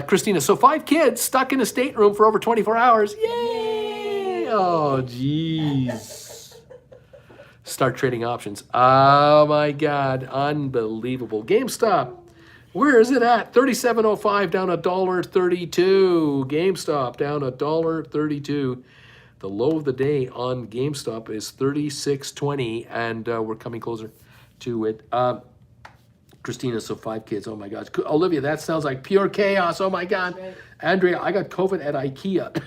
Christina, so 5 kids stuck in a stateroom for over 24 hours. Yay! Oh, jeez. Start trading options. Oh, my God. Unbelievable. GameStop. Where is it at? 37.05 down $1.32. GameStop down $1.32. The low of the day on GameStop is 36.20, and we're coming closer to it. Christina, so 5 kids. Oh my gosh. Olivia, that sounds like pure chaos. Oh my God. Right. Andrea, I got COVID at IKEA.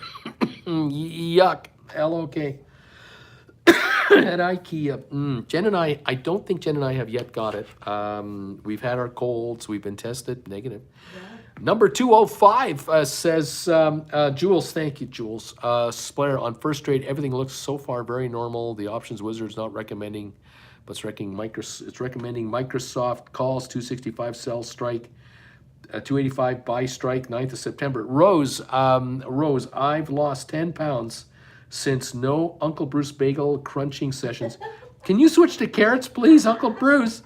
Yuck. L-O-K. At IKEA. Jen and I don't think Jen and I have yet got it. We've had our colds. We've been tested negative. Yeah. Number 205 says, Jules, thank you, Jules. Splayer, on first trade, everything looks so far very normal. The options wizard's not recommending, but it's recommending Microsoft calls, 265 sell strike, 285 buy strike, 9th of September. Rose, I've lost 10 pounds since no Uncle Bruce bagel crunching sessions. Can you switch to carrots, please, Uncle Bruce?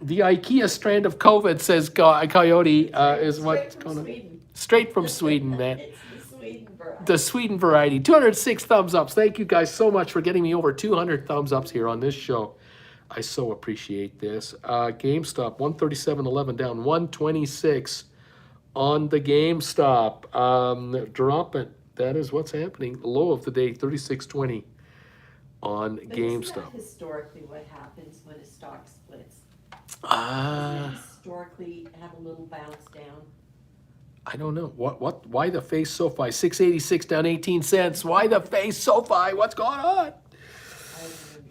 The IKEA strand of COVID, says Coyote, is what's going on. Straight from Sweden, man. It's the Sweden variety. The Sweden variety. 206 thumbs ups. Thank you guys so much for getting me over 200 thumbs ups here on this show. I so appreciate this. GameStop, 137.11 down, 126 on the GameStop. Drop it. That is what's happening. The low of the day, 36.20 on But isn't GameStop. that historically what happens when a stock splits? Doesn't Ah, it historically have a little bounce down? I don't know. Why the face SoFi? 686 down 18 cents. Why the face SoFi? What's going on?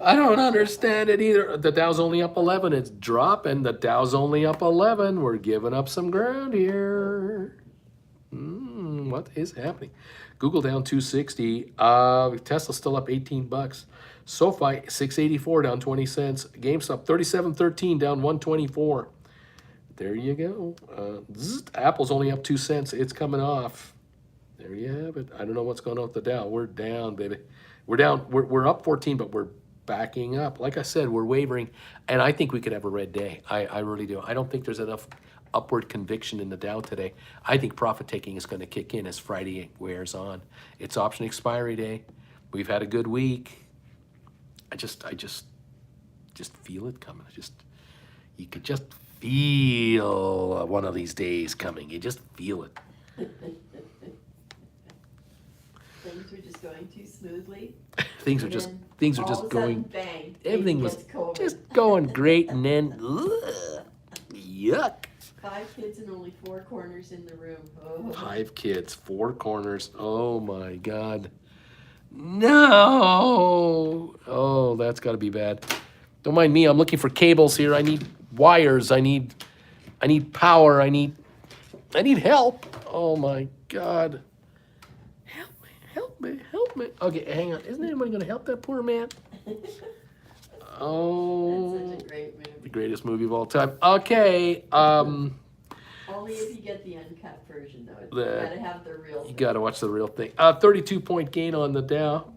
I don't understand it either. The Dow's only up 11. It's dropping. The Dow's only up 11. We're giving up some ground here. What is happening? Google down 260. Tesla still up 18 bucks. SoFi 684 down 20 cents. GameStop 37.13 down 124. There you go. Apple's only up 2 cents. It's coming off. There you have it. I don't know what's going on with the Dow. We're down, baby. We're down. We're up 14, but we're backing up. Like I said, we're wavering, and I think we could have a red day. I really do. I don't think there's enough upward conviction in the Dow today. I think profit taking is going to kick in as Friday wears on. It's option expiry day. We've had a good week. I just feel it coming. You could just feel one of these days coming. You just feel it. Things are just going too smoothly. Things are And just then things are all just of a sudden, going. bang, Everything baby was gets COVID. just going great, and then yuck. 5 kids and only 4 corners in the room. Oh. 5 kids, 4 corners. Oh my God. No. Oh, that's got to be bad. Don't mind me. I'm looking for cables here. I need wires. I need power. I need help. Oh my God. Help me. Okay, hang on. Isn't anyone going to help that poor man? Oh, That's such a great movie. the greatest movie of all time. Okay, Only if you get the uncut version, though. You The- gotta have the real you thing. got to watch the real thing. 32-point gain on the Dow.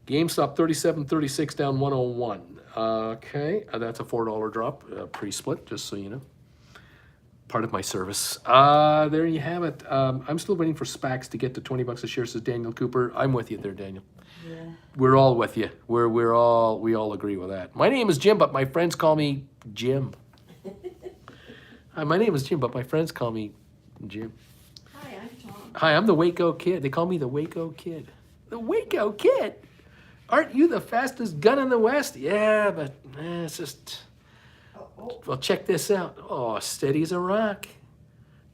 GameStop 37.36 down 101. Okay, that's a $4 drop, pre-split, just so you know. Part of my service. There you have it. I'm still waiting for SPACs to get to 20 bucks a share, says Daniel Cooper. I'm with you there, Daniel. Yeah. We're all with you. We all agree with that. My name is Jim, but my friends call me Jim. Hi, my name is Jim, but my friends call me Jim. Hi, I'm Tom. Hi, I'm the Waco Kid. They call me the Waco Kid. The Waco Kid? Aren't you the fastest gun in the West? Yeah, but it's just... Oh, Well, check this out. Oh, steady as a rock.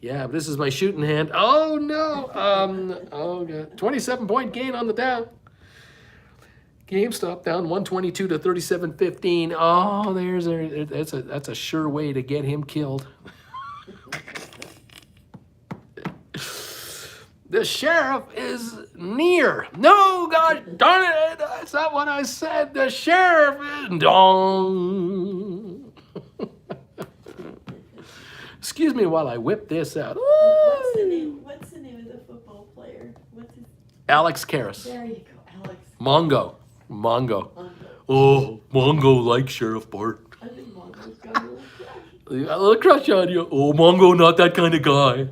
Yeah, but this is my shooting hand. Oh, no. Oh, God. 27-point gain on the Dow. GameStop down 122 to 37.15. Oh, that's a sure way to get him killed. The sheriff is near. No, God darn it. That's not what I said. The sheriff is dong. Excuse me while I whip this out. What's the name of the football player? What's his... Alex Karras. There you go, Alex. Mongo. Mongo. Oh, Mongo likes Sheriff Bart. I think Mongo's got a little crush. You got a little crush on you. Oh, Mongo, not that kind of guy.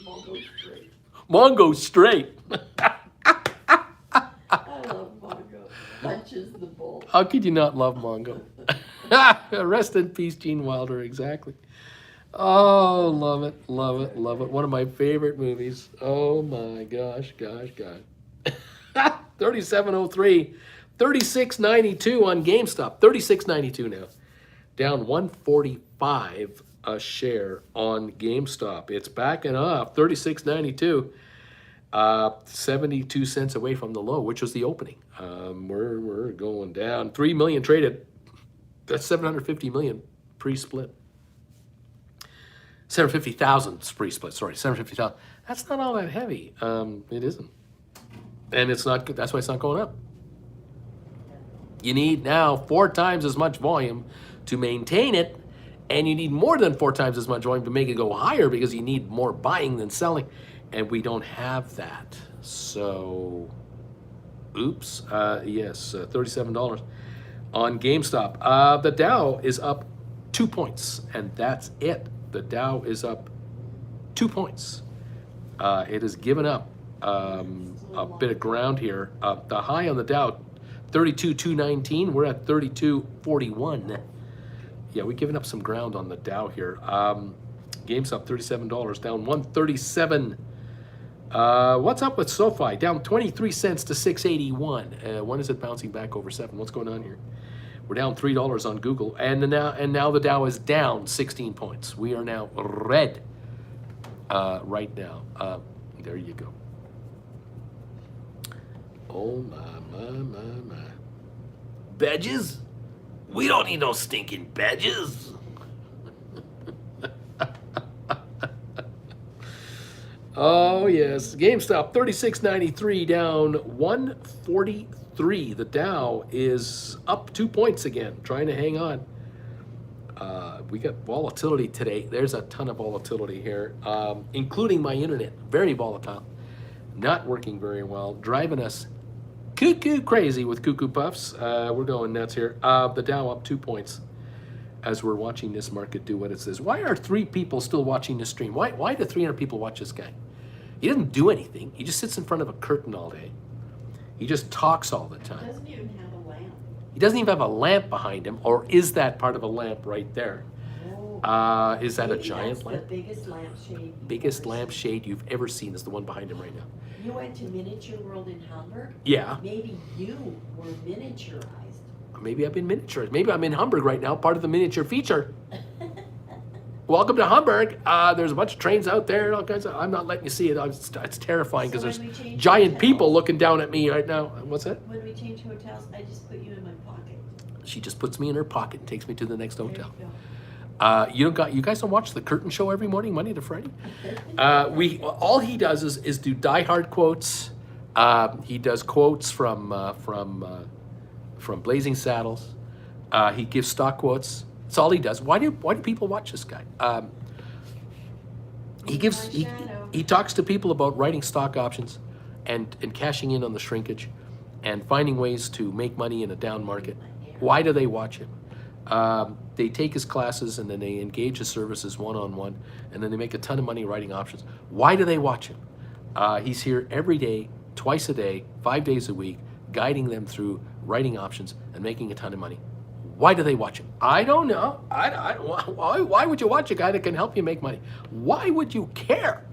Mongo's great. Mongo's straight. I love Mongo. Punches the bull. How could you not love Mongo? Rest in peace, Gene Wilder, exactly. Oh, love it. One of my favorite movies. Oh my gosh. 37.03, 36.92 on GameStop. 36.92 now. Down 145 a share on GameStop. It's backing up. 36.92. 72 cents away from the low, which was the opening. We're going down. 3 million traded. That's 750 million pre-split. 750,000 pre-split. Sorry, 750,000. That's not all that heavy. It isn't, and it's not. That's why it's not going up. You need now 4 times as much volume to maintain it, and you need more than 4 times as much volume to make it go higher because you need more buying than selling, and we don't have that. So, oops. Yes, $37 on GameStop. The Dow is up 2 points, and that's it. The Dow is up 2 points. It has given up a bit of ground here. The high on the Dow, 32,219. We're at 32,41. Yeah, we've given up some ground on the Dow here. GameStop $37, down 137. What's up with SoFi? Down 23 cents to 681. When is it bouncing back over 7? What's going on here? We're down $3 on Google, and now the Dow is down 16 points. We are now red right now. There you go. Oh my. Badges? We don't need no stinking badges. Oh yes, GameStop 36.93 down 143. The Dow is up 2 points again, trying to hang on. We got volatility today. There's a ton of volatility here, including my internet. Very volatile, not working very well, driving us cuckoo crazy with cuckoo puffs. We're going nuts here. The Dow up 2 points as we're watching this market do what it says. Why are 3 people still watching this stream? Why do 300 people watch this guy? He doesn't do anything. He just sits in front of a curtain all day. He just talks all the time. Doesn't even have a lamp. He doesn't even have a lamp behind him, or is that part of a lamp right there? Oh. Is that a Maybe giant that's lamp? The biggest lampshade. you've Biggest ever lampshade you've ever seen is the one behind him right now. seen. You went to Miniature World in Hamburg? Yeah, Maybe you were miniaturized. maybe I've been miniaturized. Maybe I'm in Hamburg right now, part of the miniature feature. Welcome to Hamburg. There's a bunch of trains out there and all kinds of. I'm not letting you see it. It's terrifying because So when there's we change giant hotels- people looking down at me right now. What's that? When we change hotels, I just put you in my pocket. She just puts me in her pocket and takes me to the next There hotel. you go. You guys don't watch the Curtain Show every morning, Monday to Friday? All he does is do Die Hard quotes. He does quotes from Blazing Saddles. He gives stock quotes. That's all he does. Why do people watch this guy? He talks to people about writing stock options and cashing in on the shrinkage and finding ways to make money in a down market. Why do they watch him? They take his classes and then they engage his services one-on-one, and then they make a ton of money writing options. Why do they watch him? He's here every day, twice a day, 5 days a week, guiding them through writing options and making a ton of money. Why do they watch him? I don't know. Why would you watch a guy that can help you make money? Why would you care?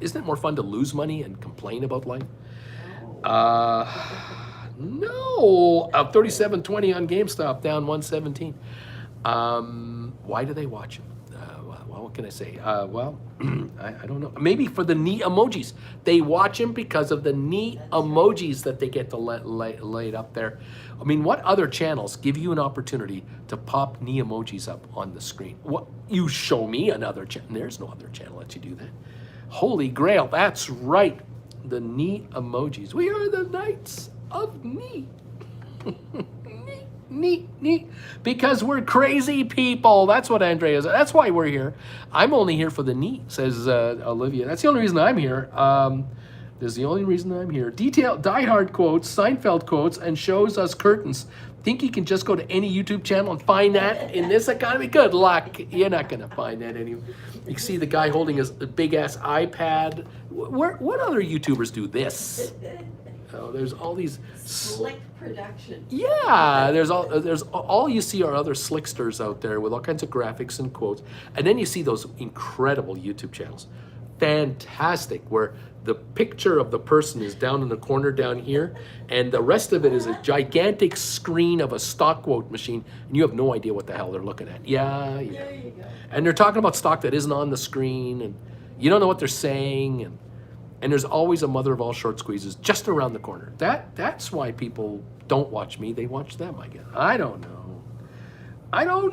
Isn't it more fun to lose money and complain about life? No. 37.20 on GameStop, down 117. Why do they watch him? Well, what can I say? I don't know. Maybe for the neat emojis. They watch him because of the neat emojis that they get to laid up there. I mean, what other channels give you an opportunity to pop neat emojis up on the screen? What? You show me another channel. There's no other channel that you do that. Holy Grail, that's right. The neat emojis. We are the Knights of Neat. Neat. Because we're crazy people. That's what Andrea is. That's why we're here. I'm only here for the neat, says Olivia. That's the only reason I'm here. There's the only reason I'm here. Detailed Die Hard quotes, Seinfeld quotes, and shows us curtains. Think you can just go to any YouTube channel and find that in this economy? Good luck. You're not going to find that anywhere. You can see the guy holding his big-ass iPad. What other YouTubers do this? Oh, there's all these Slick production. Yeah, there's all you see are other slicksters out there with all kinds of graphics and quotes, and then you see those incredible YouTube channels, fantastic, where the picture of the person is down in the corner down here, and the rest of it is a gigantic screen of a stock quote machine, and you have no idea what the hell they're looking at. Yeah. There you go. And they're talking about stock that isn't on the screen, and you don't know what they're saying, and there's always a mother of all short squeezes just around the corner. That's why people don't watch me, they watch them, I guess. I don't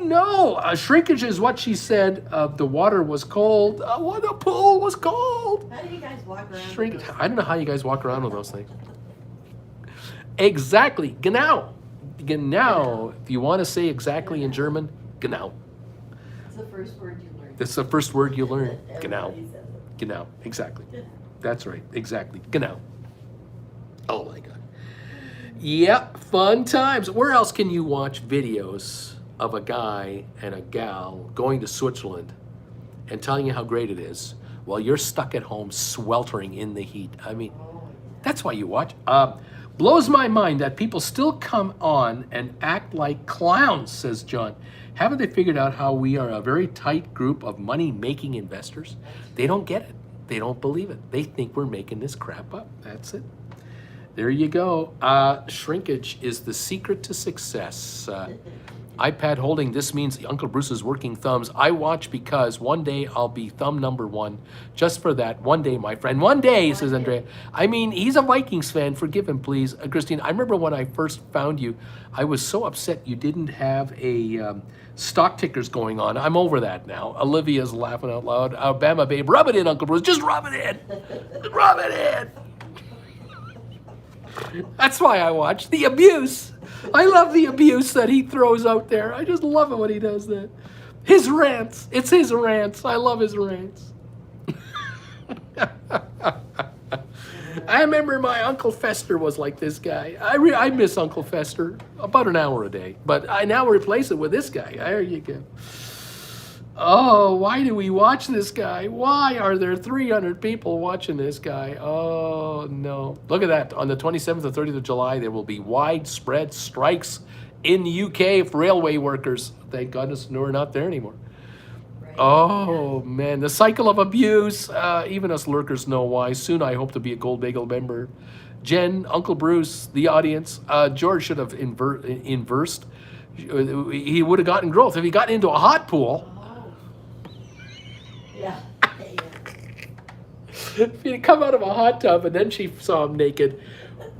know. Shrinkage is what she said. The water was cold. The pool was cold. How do you guys walk around? Shrinkage. with those? I don't know how you guys walk around with those things. Exactly. Genau. If you want to say exactly in German, genau. It's the first word you learn. That's the first word you learn. Genau. Everybody says it. Genau. Exactly. Genau. That's right. Exactly. Genau. Oh my God. Yep. Fun times. Where else can you watch videos of a guy and a gal going to Switzerland and telling you how great it is while you're stuck at home sweltering in the heat? I mean, Oh, that's why you watch. Blows my mind that people still come on and act like clowns, says John. Haven't they figured out how we are a very tight group of money-making investors? They don't get it. They don't believe it. They think we're making this crap up. That's it. There you go. Shrinkage is the secret to success. iPad holding, this means Uncle Bruce's working thumbs. I watch because one day I'll be thumb number one. Just for that. One day, my friend. One day, says Andrea. I mean, he's a Vikings fan. Forgive him, please. Christine, I remember when I first found you, I was so upset you didn't have a stock tickers going on. I'm over that now. Olivia's laughing out loud. Alabama babe, rub it in, Uncle Bruce. Just rub it in. Rub it in. That's why I watch the abuse. I love the abuse that he throws out there. I just love it when he does that. His rants. It's his rants. I love his rants. I remember my Uncle Fester was like this guy. I miss Uncle Fester about an hour a day. But I now replace it with this guy. There you go. Oh, why do we watch this guy? Why are there 300 people watching this guy? Oh, no. Look at that. On the 27th and 30th of July, there will be widespread strikes in the UK for railway workers. Thank goodness we're not there anymore. Right. Oh, man. The cycle of abuse. Even us lurkers know why. Soon I hope to be a Gold Bagel member. Jen, Uncle Bruce, the audience. George should have inversed. He would have gotten growth. If he got into a hot pool... Yeah. If he'd come out of a hot tub and then she saw him naked,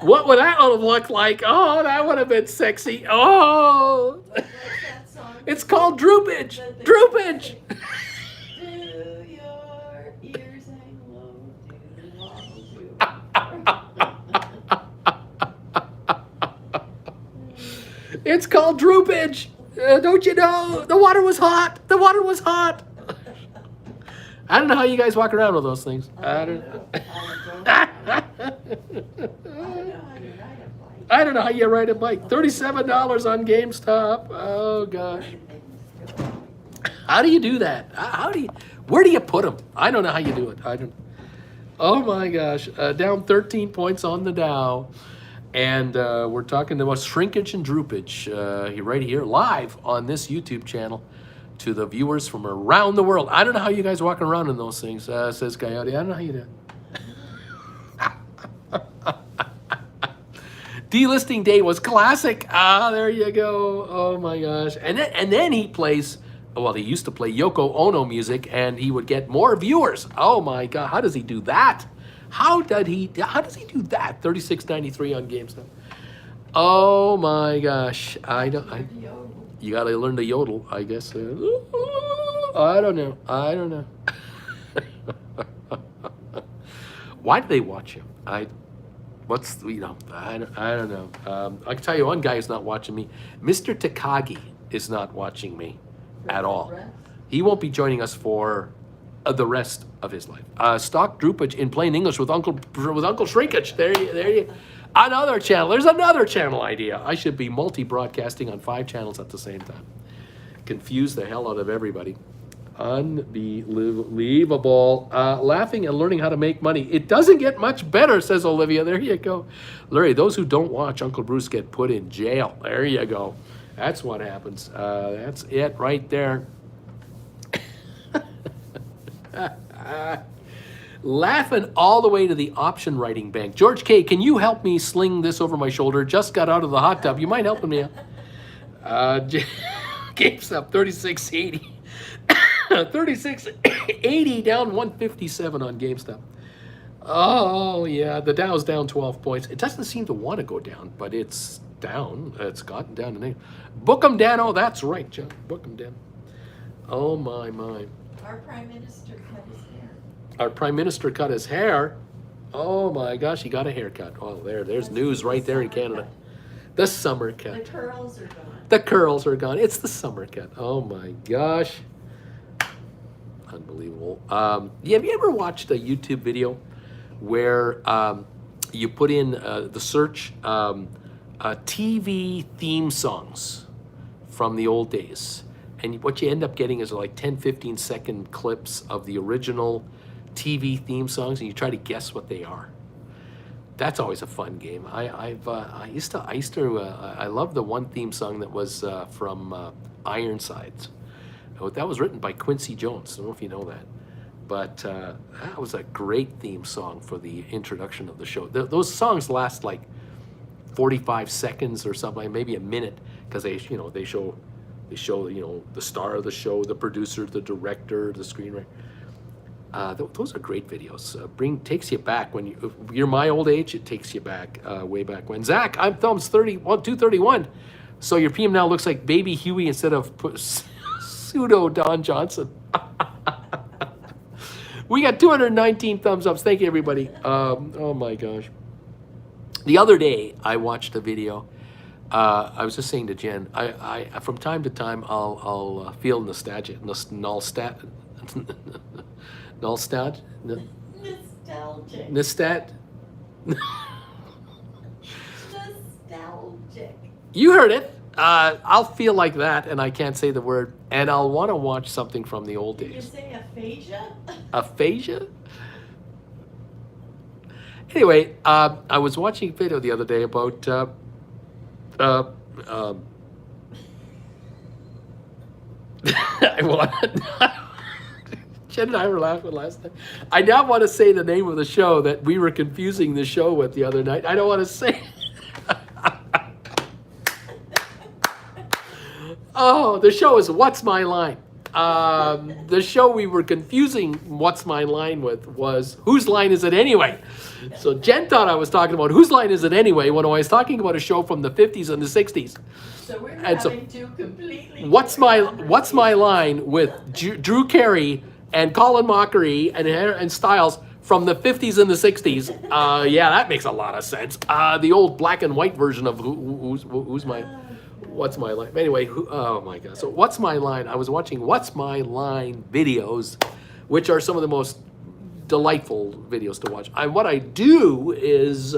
what would that have looked like? Oh, that would have been sexy. Oh, What's that song? it's called droopage. Droopage. Do your ears hang low? Do wobble, It's called droopage. Don't you know? The water was hot. The water was hot. I don't know how you guys walk around with those things. I don't know. I don't know how you ride a bike. $37 on GameStop. Oh gosh. How do you do that? Where do you put them? I don't know how you do it. I don't. Oh my gosh. Down 13 points on the Dow. And we're talking about shrinkage and droopage right here live on this YouTube channel to the viewers from around the world. I don't know how you guys walking around in those things, says Coyote. I don't know how you do it. Delisting day was classic. There you go. Oh my gosh. And then he plays, well, he used to play Yoko Ono music and he would get more viewers. Oh my God. How does he do that? How does he do that? 36.93 on GameStop. Oh my gosh. You got to learn to yodel, I guess. I don't know. Why do they watch you? I don't know. I can tell you one guy who's not watching me. Mr. Takagi is not watching me at all. He won't be joining us for the rest of his life. Stock droopage in plain English with Uncle Shrinkage. There you. Another channel. There's another channel idea. I should be multi-broadcasting on 5 channels at the same time. Confuse the hell out of everybody. Unbelievable. Laughing and learning how to make money. It doesn't get much better, says Olivia. There you go. Larry, those who don't watch Uncle Bruce get put in jail. There you go. That's what happens. That's it right there. Laughing all the way to the option writing bank. George K., can you help me sling this over my shoulder? Just got out of the hot tub. You mind helping me out? GameStop 36.80. 36.80 down 157 on GameStop. Oh, yeah. The Dow's down 12 points. It doesn't seem to want to go down, but it's down. It's gotten down to 9. Book 'em, Dano. That's right, John. Book 'em, Dan. Oh, my. Our Prime Minister cut his hair. Our Prime Minister cut his hair. Oh, my gosh. He got a haircut. Oh, there's news right there in Canada. The summer cut. The curls are gone. The curls are gone. It's the summer cut. Oh, my gosh. Unbelievable. Have you ever watched a YouTube video where you put in the search TV theme songs from the old days? And what you end up getting is like 10, 15 second clips of the original TV theme songs, and you try to guess what they are. That's always a fun game. I used to I love the one theme song that was from Ironsides. Oh, that was written by Quincy Jones. I don't know if you know that, but that was a great theme song for the introduction of the show. Those songs last like 45 seconds or something, maybe a minute, because they show the star of the show, the producer, the director, the screenwriter. Those are great videos. Takes you back when you're my old age. It takes you back way back when. Zach, I'm thumbs 231. So your PM now looks like Baby Huey instead of pseudo Don Johnson. We got 219 thumbs ups. Thank you, everybody. Oh my gosh. The other day I watched a video. I was just saying to Jen, I from time to time I'll feel nostalgic. Nostalgic. Nostalgic. Nostalgic. You heard it. I'll feel like that, and I can't say the word, and I'll want to watch something from the old Did you days. say aphasia? Aphasia? Anyway, I was watching a video the other day about Jen and I were laughing last night. I now want to say the name of the show that we were confusing the show with the other night. I don't want to say. Oh, the show is What's My Line? The show we were confusing What's My Line with was Whose Line Is It Anyway? So Jen thought I was talking about Whose Line Is It Anyway when I was talking about a show from the 50s and the 60s. So we're And so- having two completely What's different My Line with Drew Carey and Colin Mockery and Styles from the 50s and the 60s. Yeah, that makes a lot of sense. The old black and white version of What's My Line? Anyway, oh my God. So What's My Line? I was watching What's My Line videos, which are some of the most delightful videos to watch. What I do is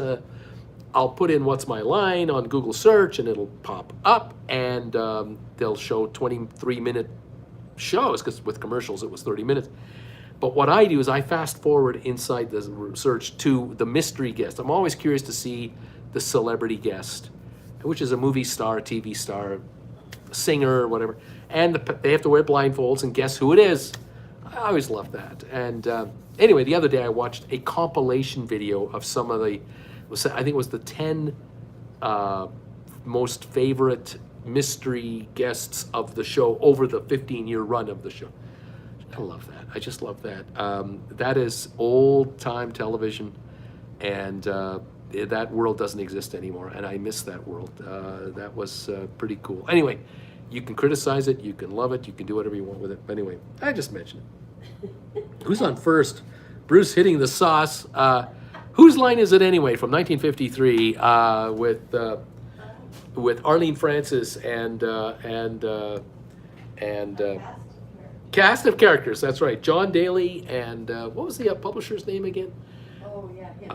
I'll put in What's My Line on Google search and it'll pop up, and they'll show 23-minute shows, because with commercials it was 30 minutes. But what I do is I fast forward inside the search to the mystery guest. I'm always curious to see the celebrity guest, which is a movie star, TV star, singer, whatever. And they have to wear blindfolds and guess who it is. I always love that. And anyway, the other day I watched a compilation video of some of I think it was the 10 most favorite mystery guests of the show over the 15-year run of the show. I love that. I just love that. That is old-time television, and that world doesn't exist anymore, and I miss that world. That was pretty cool. Anyway, you can criticize it, you can love it, you can do whatever you want with it. But anyway, I just mentioned it. Who's on first? Bruce hitting the sauce. Whose Line Is It Anyway? From 1953 with Arlene Francis and cast of characters. That's right. John Daly and what was the publisher's name again? Oh, yeah, yeah.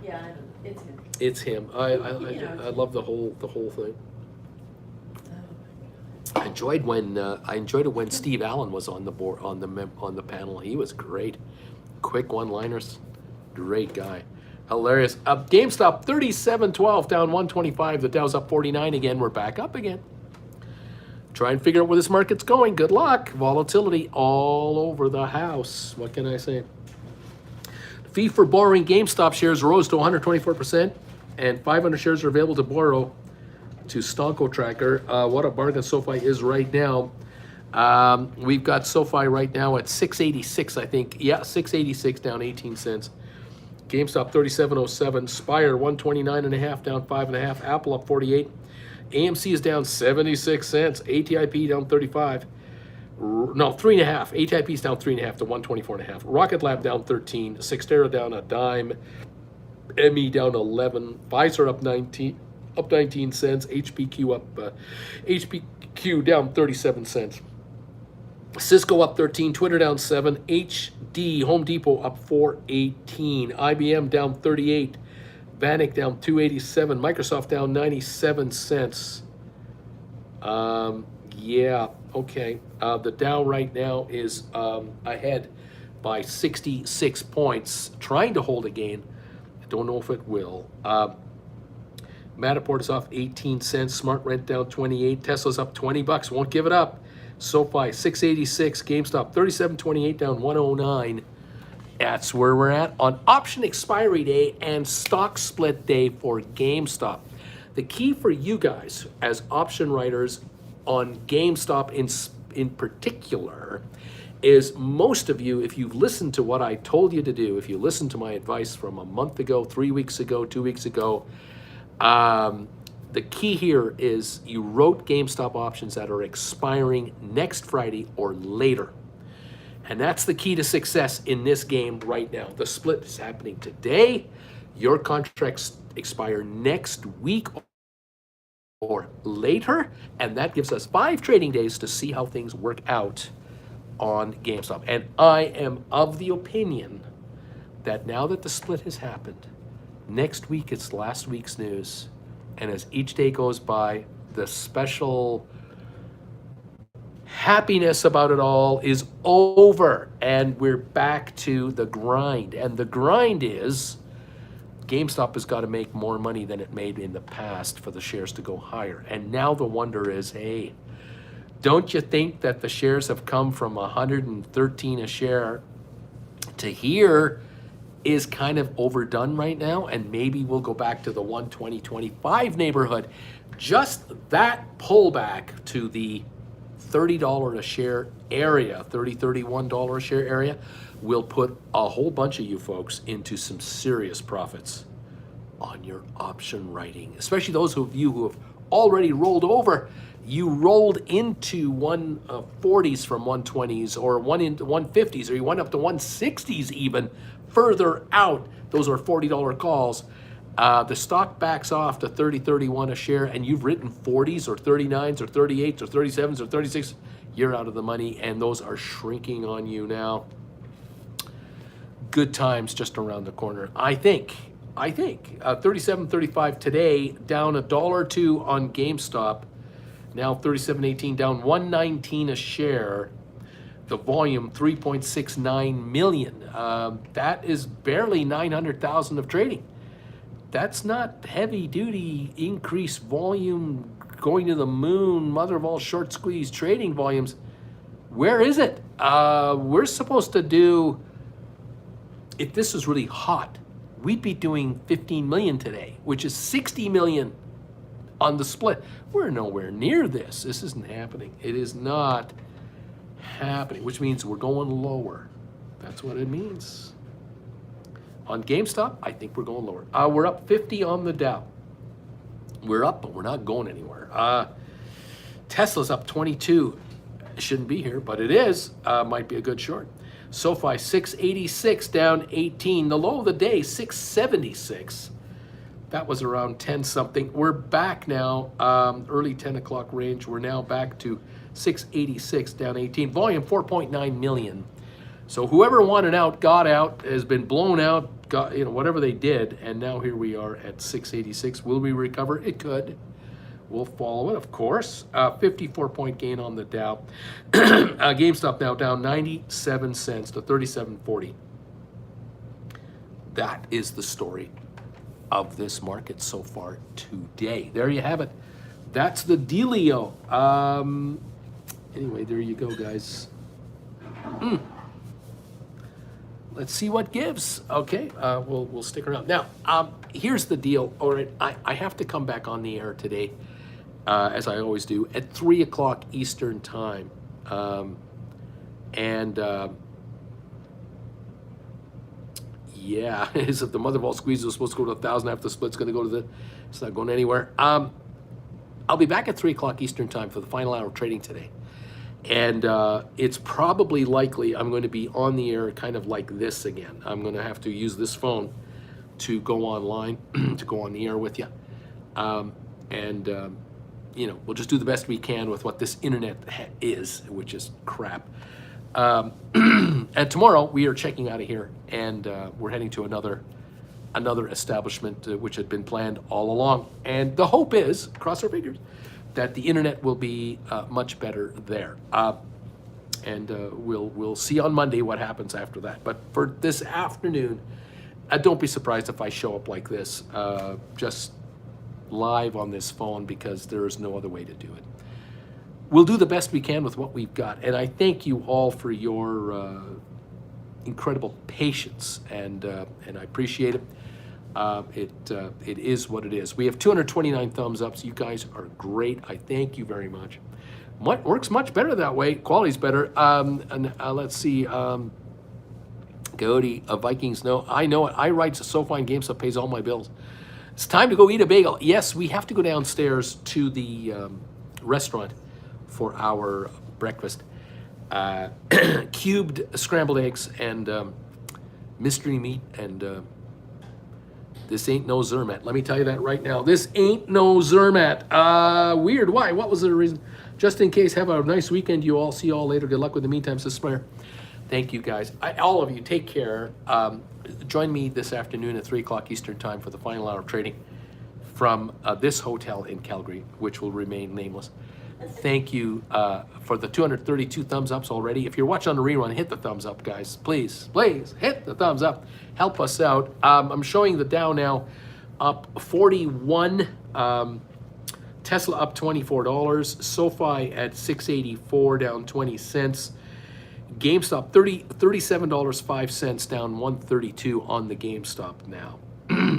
Yeah, I know. It's him. It's him. I love the whole thing. I enjoyed it when Steve Allen was on the board on the panel. He was great. Quick one-liners. Great guy. Hilarious. GameStop 37.12 down 125. The Dow's up 49 again. We're back up again. Try and figure out where this market's going. Good luck. Volatility all over the house. What can I say? Fee for borrowing GameStop shares rose to 124%, and 500 shares are available to borrow to Stonko Tracker. What a bargain SoFi is right now. We've got SoFi right now at 686, I think. Yeah, 686 down 18 cents. GameStop 37.07. Spire 129.5 down 5.5. Apple up 48. AMC is down 76 cents. ATIP down 35. No, 3.5. ATIP is down 3.5 to 124.5. Rocket Lab down 13. Cyxtera down a dime. ME down 11. Pfizer up 19 cents. HPQ down 37 cents. Cisco up 13, Twitter down 7, HD, Home Depot up 418, IBM down 38, Vanik down 287, Microsoft down 97 cents. Yeah, okay. The Dow right now is ahead by 66 points, trying to hold a gain. don't know if it will. Matterport is off 18 cents. Smart Rent down 28. Tesla's up $20. Won't give it up. SoFi 686. GameStop 37.28 down 109. That's where we're at on option expiry day and stock split day for GameStop. The key for you guys as option writers on GameStop in particular is most of you, if you've listened to what I told you to do, if you listened to my advice from a month ago, 3 weeks ago, 2 weeks ago, the key here is you wrote GameStop options that are expiring next Friday or later. And that's the key to success in this game right now. The split is happening today. Your contracts expire next week or later. And that gives us 5 trading days to see how things work out on GameStop. And I am of the opinion that now that the split has happened, next week it's last week's news. And as each day goes by, the special happiness about it all is over and we're back to the grind. And the grind is GameStop has got to make more money than it made in the past for the shares to go higher. And now the wonder is, hey, don't you think that the shares have come from 113 a share to here is kind of overdone right now? And maybe we'll go back to the 120, 25 neighborhood. Just that pullback to the $30 a share area, $30, $31 a share area, will put a whole bunch of you folks into some serious profits on your option writing, especially those of you who have already rolled over. You rolled into 140s from 120s or one into 150s, or you went up to 160s even further out. Those are $40 calls. The stock backs off to 30, 31 a share, and you've written 40s or 39s or 38s or 37s or 36. You're out of the money, and those are shrinking on you now. Good times just around the corner. I think 37.35 today, down $1 or $2 on GameStop. Now 37.18, down 119 a share. The volume 3.69 million. That is barely 900,000 of trading. That's not heavy duty increased volume going to the moon, mother of all short squeeze trading volumes. Where is it? We're supposed to do, if this was really hot, we'd be doing 15 million today, which is 60 million on the split. We're nowhere near this. This isn't happening. It is not happening, which means we're going lower. That's what it means. On GameStop, I think we're going lower. We're up 50 on the Dow. We're up, but we're not going anywhere. Tesla's up 22. It shouldn't be here, but it is. Might be a good short. SoFi 686 down 18. The low of the day 676. That was around 10 something. We're back now, early 10 o'clock range. We're now back to 686 down 18. Volume 4.9 million. So whoever wanted out got out, has been blown out, got, whatever they did, and now here we are at 686. Will we recover? It could. We'll follow it, of course. 54-point gain on the Dow. GameStop now down 97 cents to 37.40. That is the story of this market so far today. There you have it. That's the dealio. Anyway, there you go, guys. Let's see what gives. Okay, we'll stick around. Now, here's the deal. All right, I have to come back on the air today, as I always do, at 3 o'clock Eastern time. Yeah, as if the mother of all squeezes was supposed to go to 1,000 after the split's going to go to it's not going anywhere. I'll be back at 3 o'clock Eastern time for the final hour of trading today. And it's probably likely I'm going to be on the air kind of like this again. I'm going to have to use this phone to go online, to go on the air with you. We'll just do the best we can with what this internet is, which is crap. And tomorrow we are checking out of here, and we're heading to another establishment which had been planned all along. And the hope is, cross our fingers, that the internet will be much better there. We'll see on Monday what happens after that. But for this afternoon, don't be surprised if I show up like this, just live on this phone, because there is no other way to do it. We'll do the best we can with what we've got, and I thank you all for your incredible patience, and I appreciate it. It is what it is. We have 229 thumbs ups. You guys are great. I thank you very much. Works much better that way. Quality's better. Let's see. Cody, Vikings, no, I know it. I write SoFi and GameStop pays all my bills. It's time to go eat a bagel. Yes, we have to go downstairs to the restaurant for our breakfast. Cubed scrambled eggs and mystery meat, and this ain't no Zermatt. Let me tell you that right now. This ain't no Zermatt. Weird. Why? What was the reason? Just in case, have a nice weekend, you all. See you all later. Good luck with the meantime, Sister. Thank you, guys. All of you, take care. Join me this afternoon at 3 o'clock Eastern Time for the final hour of trading from this hotel in Calgary, which will remain nameless. Thank you for the 232 thumbs ups already. If you're watching on the rerun, hit the thumbs up, guys. Please, please hit the thumbs up. Help us out. I'm showing the Dow now up 41. Tesla up $24. SoFi at 684, down 20 cents. GameStop $37.05, down 132 on the GameStop now.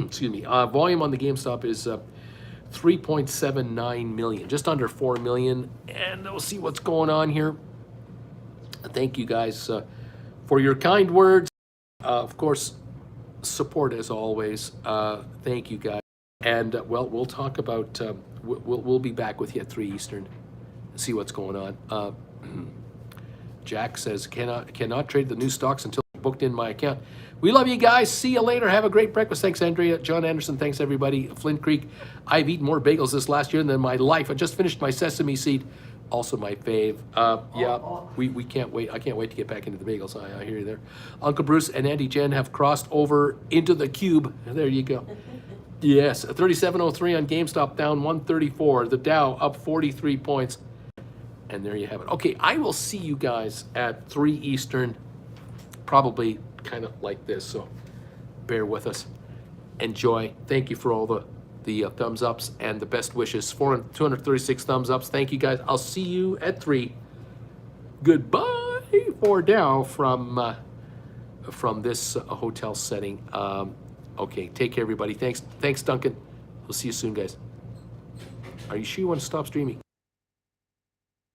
Excuse me. Volume on the GameStop is 3.79 million, just under 4 million. And we'll see what's going on here. Thank you guys for your kind words. Of course, support as always. Thank you guys. And well, we'll talk about. We'll be back with you at 3 Eastern. See what's going on. Jack says cannot trade the new stocks until booked in my account. We love you guys. See you later. Have a great breakfast. Thanks, Andrea. John Anderson. Thanks, everybody. Flint Creek. I've eaten more bagels this last year than in my life. I just finished my sesame seed. Also my fave. We can't wait. I can't wait to get back into the bagels. I hear you there. Uncle Bruce and Auntie Jen have crossed over into the cube. There you go. Yes, 3703 on GameStop, down 134. The Dow up 43 points. And there you have it. Okay, I will see you guys at 3 Eastern, probably kind of like this, so bear with us. Enjoy. Thank you for all the thumbs ups and the best wishes. 236 thumbs ups. Thank you guys. I'll see you at 3. Goodbye for now from this hotel setting. Okay, take care, everybody. Thanks, Duncan. We'll see you soon, guys. Are you sure you want to stop streaming?